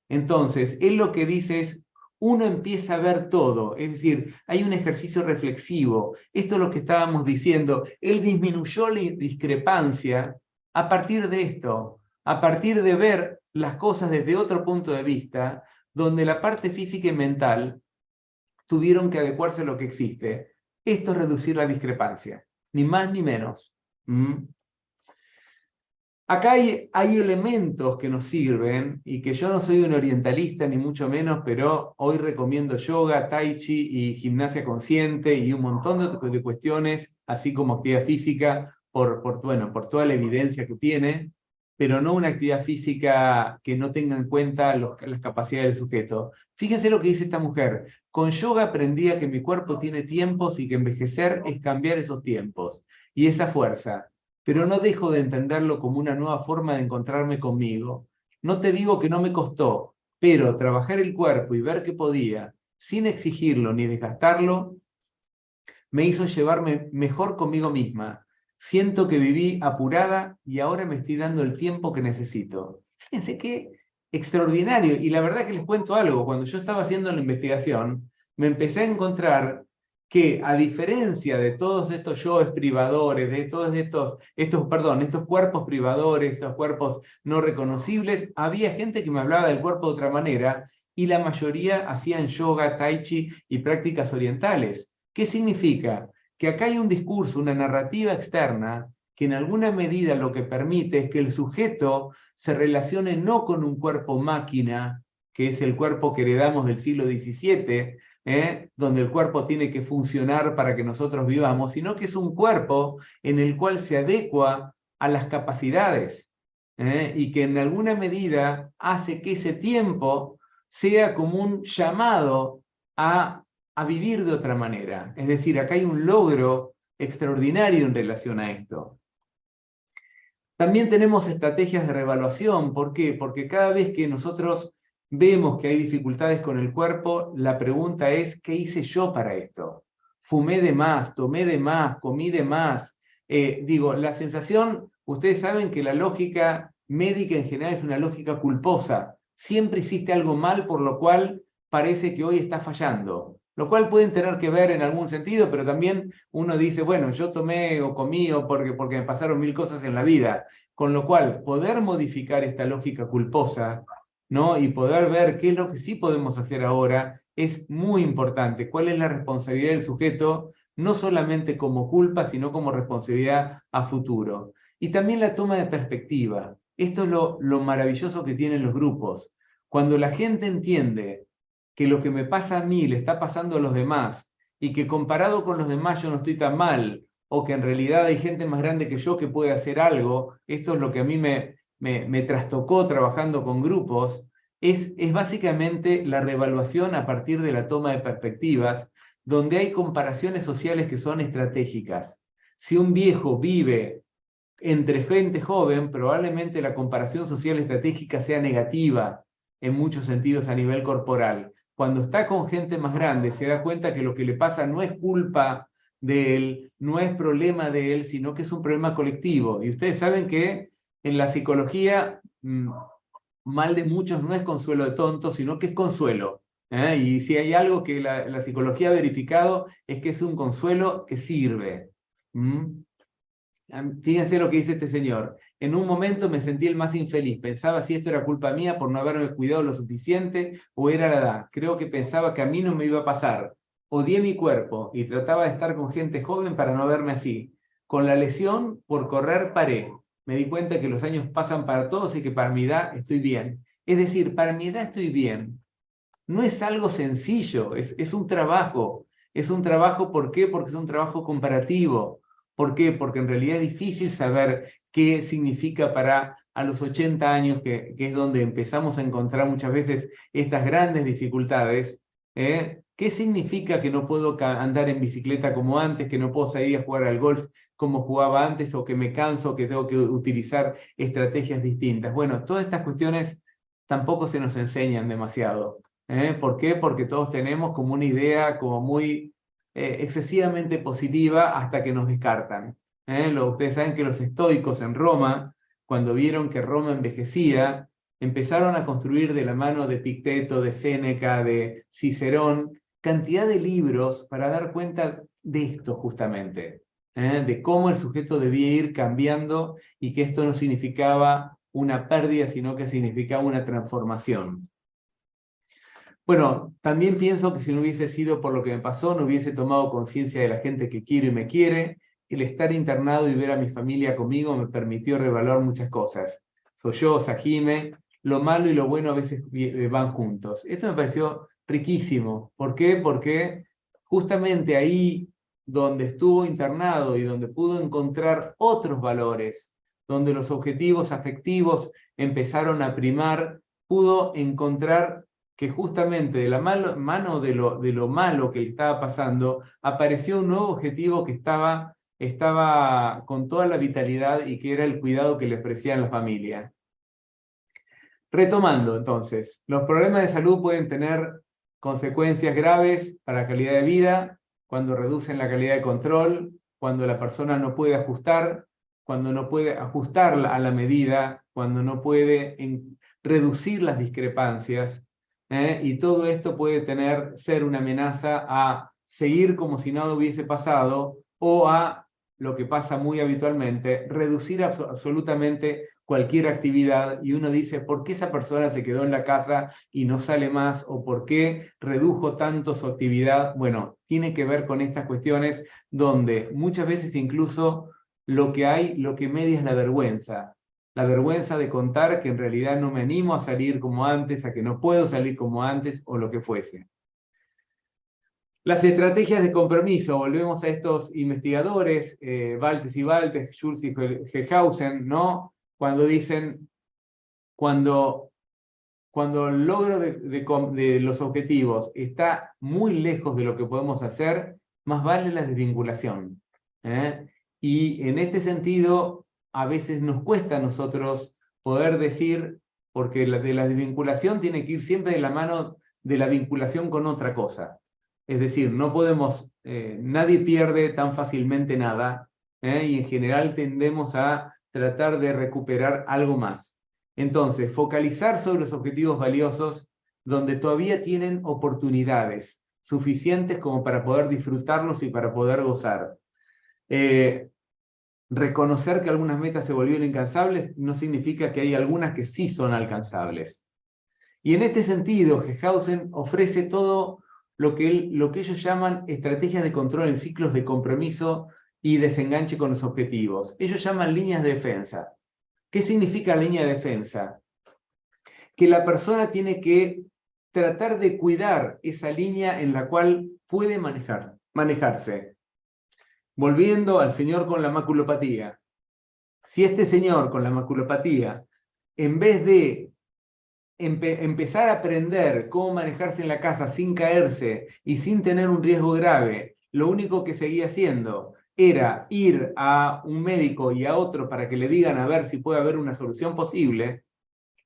B: Entonces, él lo que dice es, uno empieza a ver todo, es decir, hay un ejercicio reflexivo. Esto es lo que estábamos diciendo. Él disminuyó la discrepancia a partir de esto, a partir de ver las cosas desde otro punto de vista, donde la parte física y mental tuvieron que adecuarse a lo que existe. Esto es reducir la discrepancia, ni más ni menos. Acá hay elementos que nos sirven, y que yo no soy un orientalista ni mucho menos, pero hoy recomiendo yoga, tai chi y gimnasia consciente y un montón de cuestiones, así como actividad física, por toda la evidencia que tiene, pero no una actividad física que no tenga en cuenta las capacidades del sujeto. Fíjense lo que dice esta mujer. Con yoga aprendí a que mi cuerpo tiene tiempos y que envejecer es cambiar esos tiempos y esa fuerza, pero no dejo de entenderlo como una nueva forma de encontrarme conmigo. No te digo que no me costó, pero trabajar el cuerpo y ver que podía, sin exigirlo ni desgastarlo, me hizo llevarme mejor conmigo misma. Siento que viví apurada y ahora me estoy dando el tiempo que necesito. Fíjense qué extraordinario. Y la verdad que les cuento algo. Cuando yo estaba haciendo la investigación, me empecé a encontrar que, a diferencia de todos estos yoes privadores, de todos estos cuerpos privadores, estos cuerpos no reconocibles, había gente que me hablaba del cuerpo de otra manera, y la mayoría hacían yoga, tai chi y prácticas orientales. ¿Qué significa? Que acá hay un discurso, una narrativa externa, que en alguna medida lo que permite es que el sujeto se relacione no con un cuerpo máquina, que es el cuerpo que heredamos del siglo XVII, donde el cuerpo tiene que funcionar para que nosotros vivamos, sino que es un cuerpo en el cual se adecua a las capacidades, y que en alguna medida hace que ese tiempo sea como un llamado a vivir de otra manera. Es decir, acá hay un logro extraordinario en relación a esto. También tenemos estrategias de reevaluación. ¿Por qué? Porque cada vez que nosotros vemos que hay dificultades con el cuerpo, la pregunta es, ¿qué hice yo para esto? Fumé de más, tomé de más, comí de más. La sensación, ustedes saben que la lógica médica en general es una lógica culposa. Siempre hiciste algo mal, por lo cual parece que hoy está fallando. Lo cual pueden tener que ver en algún sentido, pero también uno dice, bueno, yo tomé o comí o porque me pasaron 1000 cosas en la vida. Con lo cual, poder modificar esta lógica culposa, ¿no? Y poder ver qué es lo que sí podemos hacer ahora es muy importante. ¿Cuál es la responsabilidad del sujeto? No solamente como culpa, sino como responsabilidad a futuro. Y también la toma de perspectiva. Esto es lo maravilloso que tienen los grupos. Cuando la gente entiende que lo que me pasa a mí le está pasando a los demás, y que comparado con los demás yo no estoy tan mal, o que en realidad hay gente más grande que yo que puede hacer algo, esto es lo que a mí me trastocó trabajando con grupos, es básicamente la reevaluación a partir de la toma de perspectivas, donde hay comparaciones sociales que son estratégicas. Si un viejo vive entre gente joven, probablemente la comparación social estratégica sea negativa en muchos sentidos a nivel corporal. Cuando está con gente más grande, se da cuenta que lo que le pasa no es culpa de él, no es problema de él, sino que es un problema colectivo. Y ustedes saben que en la psicología, mal de muchos no es consuelo de tontos, sino que es consuelo. Y si hay algo que la psicología ha verificado, es que es un consuelo que sirve. Fíjense lo que dice este señor. En un momento me sentí el más infeliz. Pensaba si esto era culpa mía por no haberme cuidado lo suficiente o era la edad. Creo que pensaba que a mí no me iba a pasar. Odié mi cuerpo y trataba de estar con gente joven para no verme así. Con la lesión, por correr, paré. Me di cuenta que los años pasan para todos y que para mi edad estoy bien. Es decir, para mi edad estoy bien. No es algo sencillo, es un trabajo. Es un trabajo, ¿por qué? Porque es un trabajo comparativo. ¿Por qué? Porque en realidad es difícil saber qué significa para a los 80 años, que es donde empezamos a encontrar muchas veces estas grandes dificultades. ¿Qué significa que no puedo andar en bicicleta como antes, que no puedo salir a jugar al golf como jugaba antes, o que me canso, que tengo que utilizar estrategias distintas? Bueno, todas estas cuestiones tampoco se nos enseñan demasiado. ¿Por qué? Porque todos tenemos como una idea como muy excesivamente positiva hasta que nos descartan. Ustedes saben que los estoicos en Roma, cuando vieron que Roma envejecía, empezaron a construir de la mano de Epicteto, de Séneca, de Cicerón, cantidad de libros para dar cuenta de esto justamente, de cómo el sujeto debía ir cambiando y que esto no significaba una pérdida, sino que significaba una transformación. Bueno, también pienso que si no hubiese sido por lo que me pasó, no hubiese tomado conciencia de la gente que quiero y me quiere. El estar internado y ver a mi familia conmigo me permitió revaluar muchas cosas. Soy yo, Sajime, lo malo y lo bueno a veces van juntos. Esto me pareció riquísimo. ¿Por qué? Porque justamente ahí donde estuvo internado y donde pudo encontrar otros valores, donde los objetivos afectivos empezaron a primar, pudo encontrar que justamente de la mano de lo malo que le estaba pasando, apareció un nuevo objetivo que estaba con toda la vitalidad y que era el cuidado que le ofrecían la familia. Retomando, entonces, los problemas de salud pueden tener consecuencias graves para la calidad de vida, cuando reducen la calidad de control, cuando la persona no puede ajustar, cuando no puede ajustarla a la medida, cuando no puede reducir las discrepancias, y todo esto puede ser una amenaza a seguir como si nada hubiese pasado o a, lo que pasa muy habitualmente, reducir absolutamente cualquier actividad, y uno dice, ¿por qué esa persona se quedó en la casa y no sale más? ¿O por qué redujo tanto su actividad? Bueno, tiene que ver con estas cuestiones donde muchas veces incluso lo que media es la vergüenza de contar que en realidad no me animo a salir como antes, a que no puedo salir como antes o lo que fuese. Las estrategias de compromiso, volvemos a estos investigadores, Baltes y Baltes, Schulz y Hellhausen, ¿no? Cuando dicen, cuando el logro de los objetivos está muy lejos de lo que podemos hacer, más vale la desvinculación. Y en este sentido, a veces nos cuesta a nosotros poder decir, porque la desvinculación tiene que ir siempre de la mano de la vinculación con otra cosa. Es decir, no podemos, nadie pierde tan fácilmente nada, y en general tendemos a tratar de recuperar algo más. Entonces, focalizar sobre los objetivos valiosos donde todavía tienen oportunidades suficientes como para poder disfrutarlos y para poder gozar. Reconocer que algunas metas se volvieron incansables no significa que hay algunas que sí son alcanzables. Y en este sentido, Hellhausen ofrece todo lo que ellos llaman estrategias de control en ciclos de compromiso y desenganche con los objetivos. Ellos llaman líneas de defensa. ¿Qué significa línea de defensa? Que la persona tiene que tratar de cuidar esa línea en la cual puede manejarse. Volviendo al señor con la maculopatía. Si este señor con la maculopatía, en vez de empezar a aprender cómo manejarse en la casa sin caerse y sin tener un riesgo grave, lo único que seguía haciendo era ir a un médico y a otro para que le digan a ver si puede haber una solución posible,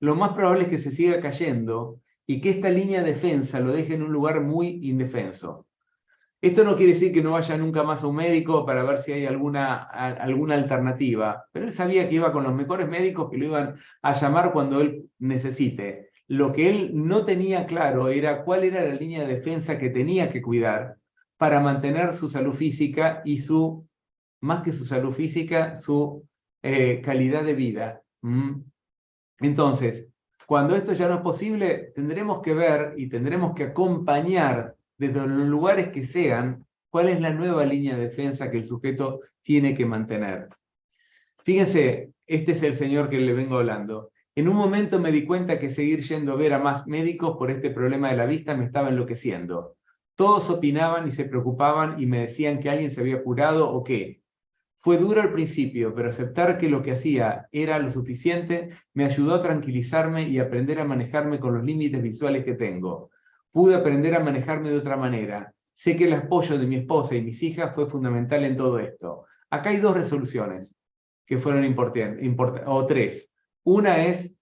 B: lo más probable es que se siga cayendo y que esta línea de defensa lo deje en un lugar muy indefenso. Esto no quiere decir que no vaya nunca más a un médico para ver si hay alguna alternativa, pero él sabía que iba con los mejores médicos que lo iban a llamar cuando él necesite. Lo que él no tenía claro era cuál era la línea de defensa que tenía que cuidar para mantener su salud física y más que su salud física, su calidad de vida. Entonces, cuando esto ya no es posible, tendremos que ver y tendremos que acompañar desde los lugares que sean cuál es la nueva línea de defensa que el sujeto tiene que mantener. Fíjense, este es el señor que le vengo hablando. En un momento me di cuenta que seguir yendo a ver a más médicos por este problema de la vista me estaba enloqueciendo. Todos opinaban y se preocupaban y me decían que alguien se había curado o qué. Fue duro al principio, pero aceptar que lo que hacía era lo suficiente me ayudó a tranquilizarme y aprender a manejarme con los límites visuales que tengo. Pude aprender a manejarme de otra manera. Sé que el apoyo de mi esposa y mis hijas fue fundamental en todo esto. Acá hay dos resoluciones que fueron importantes, o tres. Una es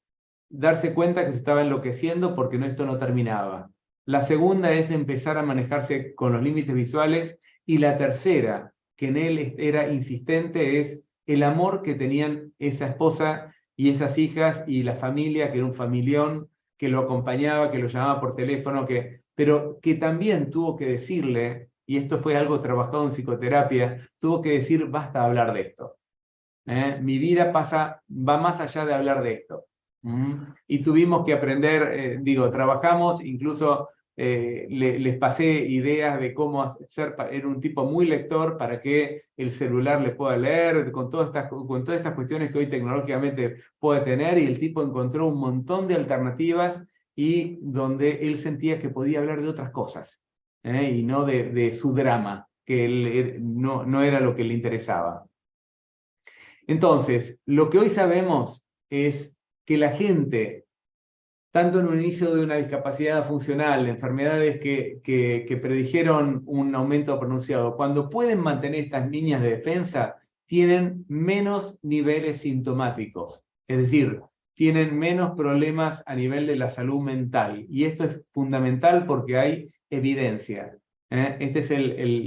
B: darse cuenta que se estaba enloqueciendo porque esto no terminaba. La segunda es empezar a manejarse con los límites visuales. Y la tercera, que en él era insistente, es el amor que tenían esa esposa y esas hijas y la familia, que era un familión, que lo acompañaba, que lo llamaba por teléfono, pero que también tuvo que decirle, y esto fue algo trabajado en psicoterapia, tuvo que decir, basta de hablar de esto. Mi vida va más allá de hablar de esto. Y tuvimos que aprender, trabajamos, incluso les pasé ideas de cómo hacer, era un tipo muy lector para que el celular le pueda leer, con todas estas cuestiones que hoy tecnológicamente puede tener, y el tipo encontró un montón de alternativas y donde él sentía que podía hablar de otras cosas, y no de su drama, que no era lo que le interesaba. Entonces, lo que hoy sabemos es que la gente, tanto en un inicio de una discapacidad funcional, enfermedades que predijeron un aumento pronunciado, cuando pueden mantener estas líneas de defensa, tienen menos niveles sintomáticos, es decir, tienen menos problemas a nivel de la salud mental. Y esto es fundamental porque hay evidencia. Este es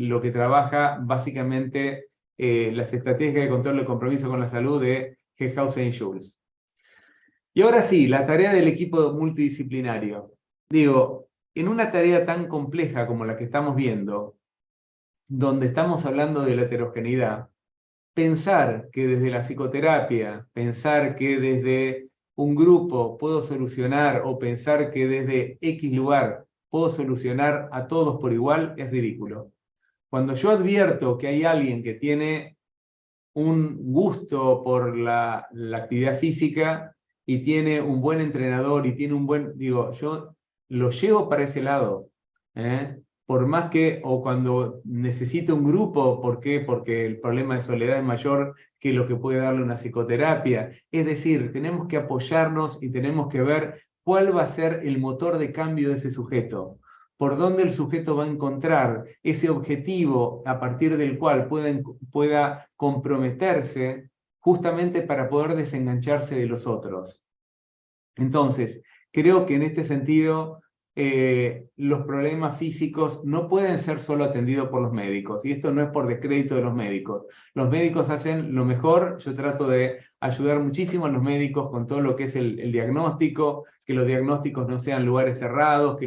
B: lo que trabaja básicamente las estrategias de control de compromiso con la salud de Hehausen y Schulz. Y ahora sí, la tarea del equipo multidisciplinario. En una tarea tan compleja como la que estamos viendo, donde estamos hablando de la heterogeneidad, pensar que desde la psicoterapia, pensar que desde un grupo puedo solucionar, o pensar que desde X lugar puedo solucionar a todos por igual, es ridículo. Cuando yo advierto que hay alguien que tiene un gusto por la actividad física y tiene un buen entrenador y tiene un buen, yo lo llevo para ese lado, por más que, o cuando necesito un grupo, ¿por qué? Porque el problema de soledad es mayor que lo que puede darle una psicoterapia. Es decir, tenemos que apoyarnos y tenemos que ver cuál va a ser el motor de cambio de ese sujeto, por dónde el sujeto va a encontrar ese objetivo a partir del cual pueda comprometerse justamente para poder desengancharse de los otros. Entonces, creo que en este sentido los problemas físicos no pueden ser solo atendidos por los médicos, y esto no es por descrédito de los médicos. Los médicos hacen lo mejor. Yo trato de ayudar muchísimo a los médicos con todo lo que es el diagnóstico, que los diagnósticos no sean lugares cerrados, que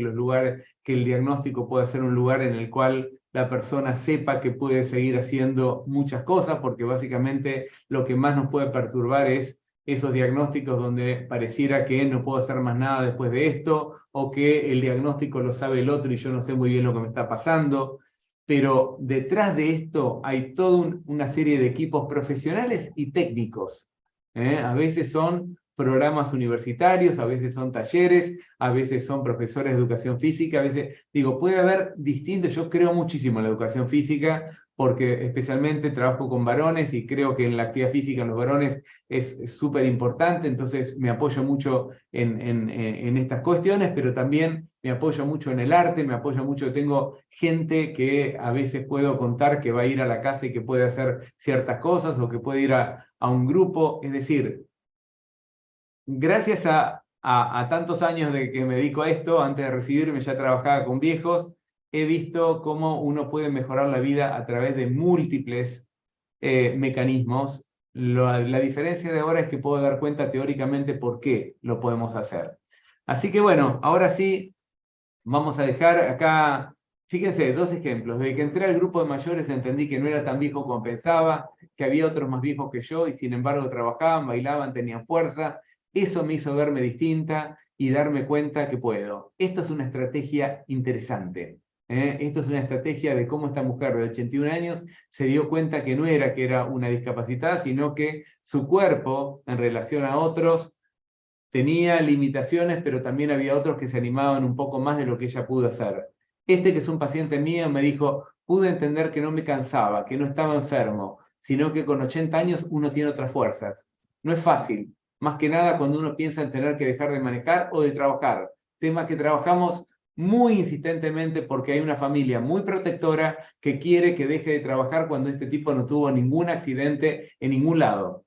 B: el diagnóstico pueda ser un lugar en el cual la persona sepa que puede seguir haciendo muchas cosas, porque básicamente lo que más nos puede perturbar es esos diagnósticos donde pareciera que no puedo hacer más nada después de esto, o que el diagnóstico lo sabe el otro y yo no sé muy bien lo que me está pasando. Pero detrás de esto hay toda una serie de equipos profesionales y técnicos. A veces son programas universitarios, a veces son talleres, a veces son profesores de educación física, a veces, puede haber distintos. Yo creo muchísimo en la educación física porque especialmente trabajo con varones y creo que en la actividad física en los varones es súper importante, entonces me apoyo mucho en estas cuestiones, pero también me apoyo mucho en el arte, me apoyo mucho, tengo gente que a veces puedo contar que va a ir a la casa y que puede hacer ciertas cosas o que puede ir a un grupo, es decir, gracias a tantos años de que me dedico a esto, antes de recibirme ya trabajaba con viejos, he visto cómo uno puede mejorar la vida a través de múltiples mecanismos. La diferencia de ahora es que puedo dar cuenta teóricamente por qué lo podemos hacer. Así que bueno, ahora sí, vamos a dejar acá, fíjense, dos ejemplos. Desde que entré al grupo de mayores entendí que no era tan viejo como pensaba, que había otros más viejos que yo y sin embargo trabajaban, bailaban, tenían fuerza. Eso me hizo verme distinta y darme cuenta que puedo. Esto es una estrategia interesante. Esto es una estrategia de cómo esta mujer de 81 años se dio cuenta que no era que era una discapacitada, sino que su cuerpo en relación a otros tenía limitaciones, pero también había otros que se animaban un poco más de lo que ella pudo hacer. Este, que es un paciente mío, me dijo, pude entender que no me cansaba, que no estaba enfermo, sino que con 80 años uno tiene otras fuerzas. No es fácil, más que nada cuando uno piensa en tener que dejar de manejar o de trabajar. Tema que trabajamos muy insistentemente porque hay una familia muy protectora que quiere que deje de trabajar cuando este tipo no tuvo ningún accidente en ningún lado,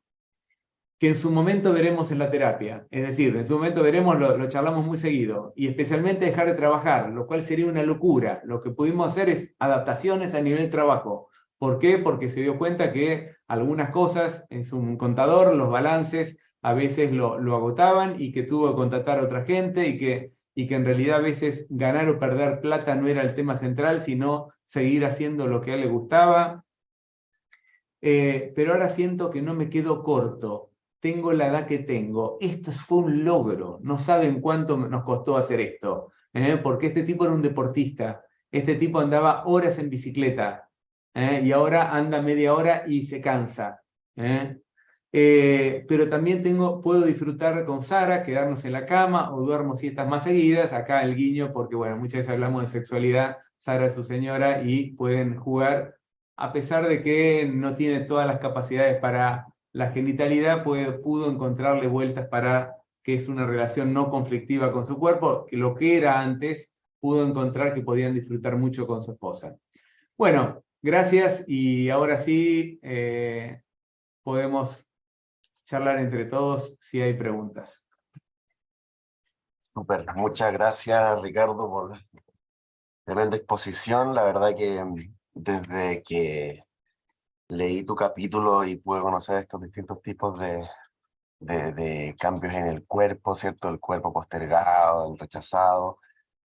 B: que en su momento veremos en la terapia. Es decir, en su momento veremos, lo charlamos muy seguido, y especialmente dejar de trabajar, lo cual sería una locura. Lo que pudimos hacer es adaptaciones a nivel trabajo. ¿Por qué? Porque se dio cuenta que algunas cosas en su contador, los balances, a veces lo agotaban y que tuvo que contratar a otra gente y que en realidad a veces ganar o perder plata no era el tema central, sino seguir haciendo lo que a él le gustaba. Pero ahora siento que no me quedo corto. Tengo la edad que tengo. Esto fue un logro. No saben cuánto nos costó hacer esto. Porque este tipo era un deportista. Este tipo andaba horas en bicicleta. Y ahora anda media hora y se cansa. ¿eh? Pero también puedo disfrutar con Sara, quedarnos en la cama o duermo siestas más seguidas. Acá el guiño, porque bueno, muchas veces hablamos de sexualidad. Sara es su señora y pueden jugar a pesar de que no tiene todas las capacidades para la genitalidad, pudo encontrarle vueltas para que es una relación no conflictiva con su cuerpo, que lo que era antes, pudo encontrar que podían disfrutar mucho con su esposa. Bueno, gracias y ahora sí podemos charlar entre todos si hay preguntas.
A: Súper, muchas gracias Ricardo por tremenda exposición. La verdad que desde que leí tu capítulo y pude conocer estos distintos tipos de cambios en el cuerpo, ¿cierto? El cuerpo postergado, el rechazado.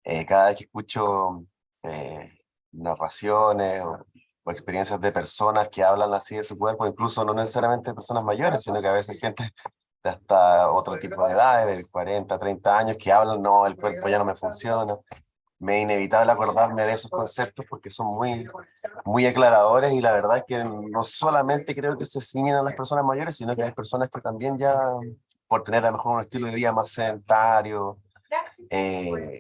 A: Cada vez que escucho eh, narraciones o experiencias de personas que hablan así de su cuerpo, incluso no necesariamente personas mayores, sino que a veces gente de hasta otro tipo de edades, de 40, 30 años, que hablan, no, el cuerpo ya no me funciona. Me es inevitable acordarme de esos conceptos porque son muy aclaradores y la verdad es que no solamente creo que se ciñen a las personas mayores, sino que hay personas que también ya, por tener a lo mejor un estilo de vida más sedentario,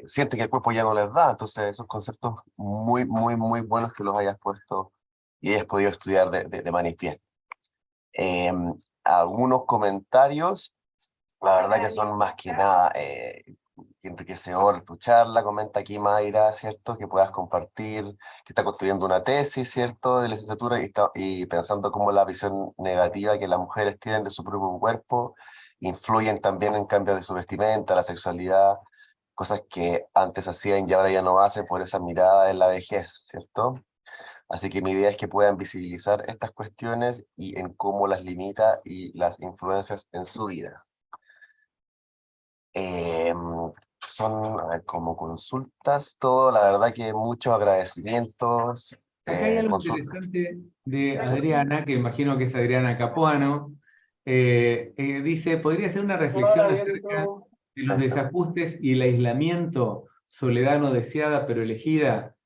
A: sienten que el cuerpo ya no les da. Entonces esos conceptos muy buenos que los hayas puesto y hayas podido estudiar de manifiesto. Eh, Algunos comentarios, la verdad que son más que nada enriquecedor tu charla. Comenta aquí Mayra, ¿cierto? Que puedas compartir, que está construyendo una tesis, ¿cierto? De licenciatura y pensando cómo la visión negativa que las mujeres tienen de su propio cuerpo influyen también en cambios de su vestimenta, la sexualidad, cosas que antes hacían y ahora ya no hacen por esa mirada en la vejez, ¿cierto? Así que mi idea es que puedan visibilizar estas cuestiones y en cómo las limita y las influencias en su vida. Em, Son, a ver, como consultas, todo, la verdad que muchos agradecimientos.
B: Acá hay algo
A: Consultas.
B: interesante de Adriana, que imagino que es Adriana Capuano. Dice, ¿podría ser una reflexión acerca de los desajustes y el aislamiento, soledad no deseada pero elegida,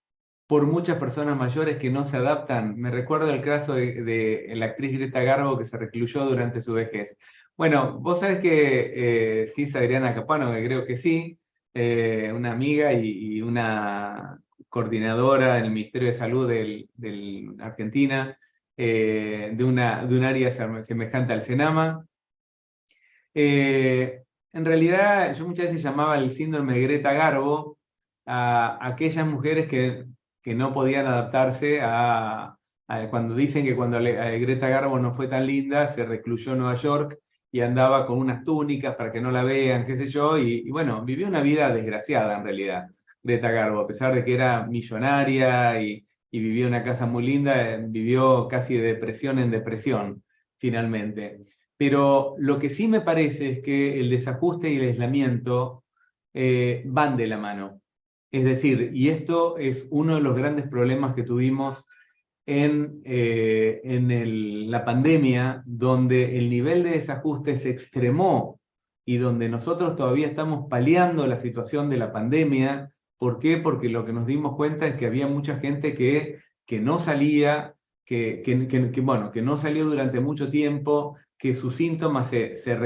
B: por muchas personas mayores que no se adaptan? Me recuerdo el caso de la actriz Greta Garbo que se recluyó durante su vejez. Bueno, vos sabés que sí es Adriana Capuano, que creo que sí, una amiga y una coordinadora en el Ministerio de Salud de Argentina, de un área semejante al Senama. En realidad, yo muchas veces llamaba el síndrome de Greta Garbo a aquellas mujeres que no podían adaptarse cuando dicen que cuando Greta Garbo no fue tan linda, se recluyó en Nueva York y andaba con unas túnicas para que no la vean, qué sé yo, y bueno, vivió una vida desgraciada en realidad, Greta Garbo, a pesar de que era millonaria y vivía en una casa muy linda, vivió casi de depresión en depresión, finalmente. Pero lo que sí me parece es que el desajuste y el aislamiento van de la mano. Es decir, y esto es uno de los grandes problemas que tuvimos en la pandemia, donde el nivel de desajuste se extremó y donde nosotros todavía estamos paliando la situación de la pandemia. ¿Por qué? Porque lo que nos dimos cuenta es que había mucha gente que no salía, bueno, que no salió durante mucho tiempo, que sus síntomas se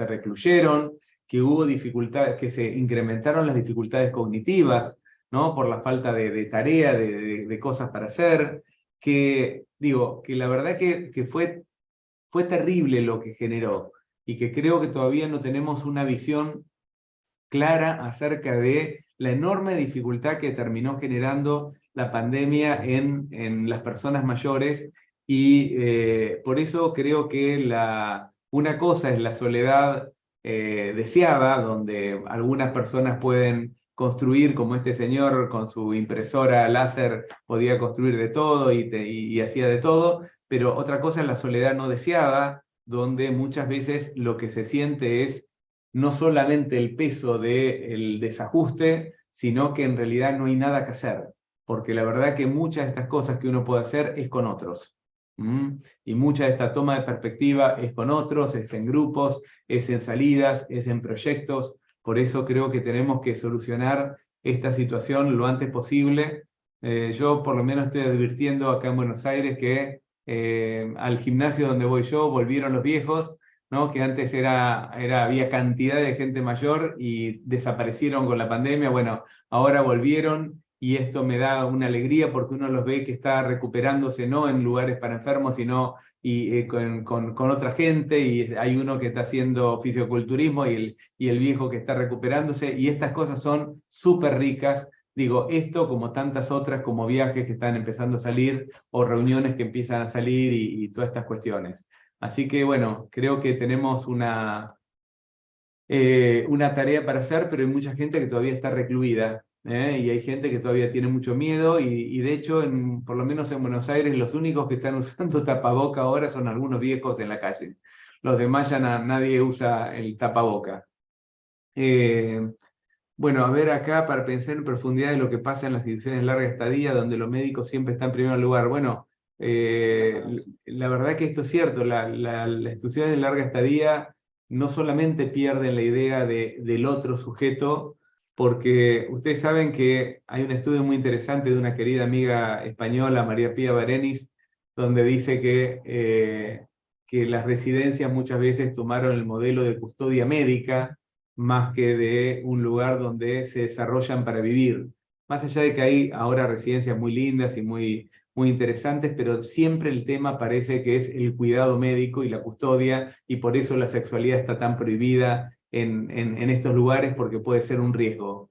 B: recluyeron, que hubo dificultades, que se incrementaron las dificultades cognitivas, ¿no? Por la falta de tarea, de cosas para hacer, que la verdad que fue terrible lo que generó y que creo que todavía no tenemos una visión clara acerca de la enorme dificultad que terminó generando la pandemia en las personas mayores y por eso creo que una cosa es la soledad deseada, donde algunas personas pueden construir, como este señor con su impresora láser podía construir de todo y hacía de todo, pero otra cosa es la soledad no deseada, donde muchas veces lo que se siente es no solamente el peso del desajuste, sino que en realidad no hay nada que hacer, porque la verdad que muchas de estas cosas que uno puede hacer es con otros. Y mucha de esta toma de perspectiva es con otros, es en grupos, es en salidas, es en proyectos. Por eso creo que tenemos que solucionar esta situación lo antes posible. Yo por lo menos estoy advirtiendo acá en Buenos Aires que al gimnasio donde voy yo volvieron los viejos, ¿no? Que antes había cantidad de gente mayor y desaparecieron con la pandemia. Bueno, ahora volvieron y esto me da una alegría porque uno los ve que está recuperándose no en lugares para enfermos, sino con otra gente, y hay uno que está haciendo fisioculturismo y el viejo que está recuperándose, y estas cosas son súper ricas. Digo, esto como tantas otras, como viajes que están empezando a salir o reuniones que empiezan a salir y todas estas cuestiones. Así que bueno, creo que tenemos una tarea para hacer, pero hay mucha gente que todavía está recluida, y hay gente que todavía tiene mucho miedo y de hecho, por lo menos en Buenos Aires, los únicos que están usando tapaboca ahora son algunos viejos en la calle. Los demás ya nadie usa el tapaboca. Bueno, a ver acá para pensar en profundidad de lo que pasa en las instituciones de larga estadía, donde los médicos siempre están en primer lugar. Bueno, la verdad que esto es cierto, las instituciones de larga estadía no solamente pierden la idea del otro sujeto, porque ustedes saben que hay un estudio muy interesante de una querida amiga española, María Pía Barenis, donde dice que las residencias muchas veces tomaron el modelo de custodia médica, más que de un lugar donde se desarrollan para vivir. Más allá de que hay ahora residencias muy lindas y muy interesantes, pero siempre el tema parece que es el cuidado médico y la custodia, y por eso la sexualidad está tan prohibida en estos lugares, porque puede ser un riesgo.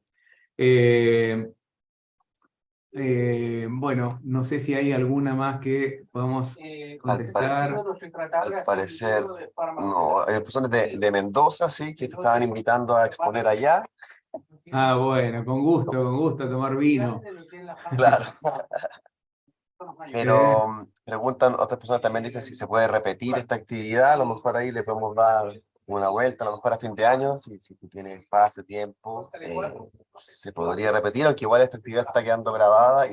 B: Bueno, no sé si hay alguna más que podamos contestar.
A: Al parecer, no, hay personas de Mendoza, sí, que te estaban invitando a exponer allá.
B: Ah, bueno, con gusto, tomar vino.
A: Claro. Pero preguntan, otras personas también dicen si se puede repetir esta actividad, a lo mejor ahí le podemos dar una vuelta, a lo mejor a fin de año, si tú tienes espacio, tiempo, se podría repetir, aunque igual esta actividad está quedando grabada.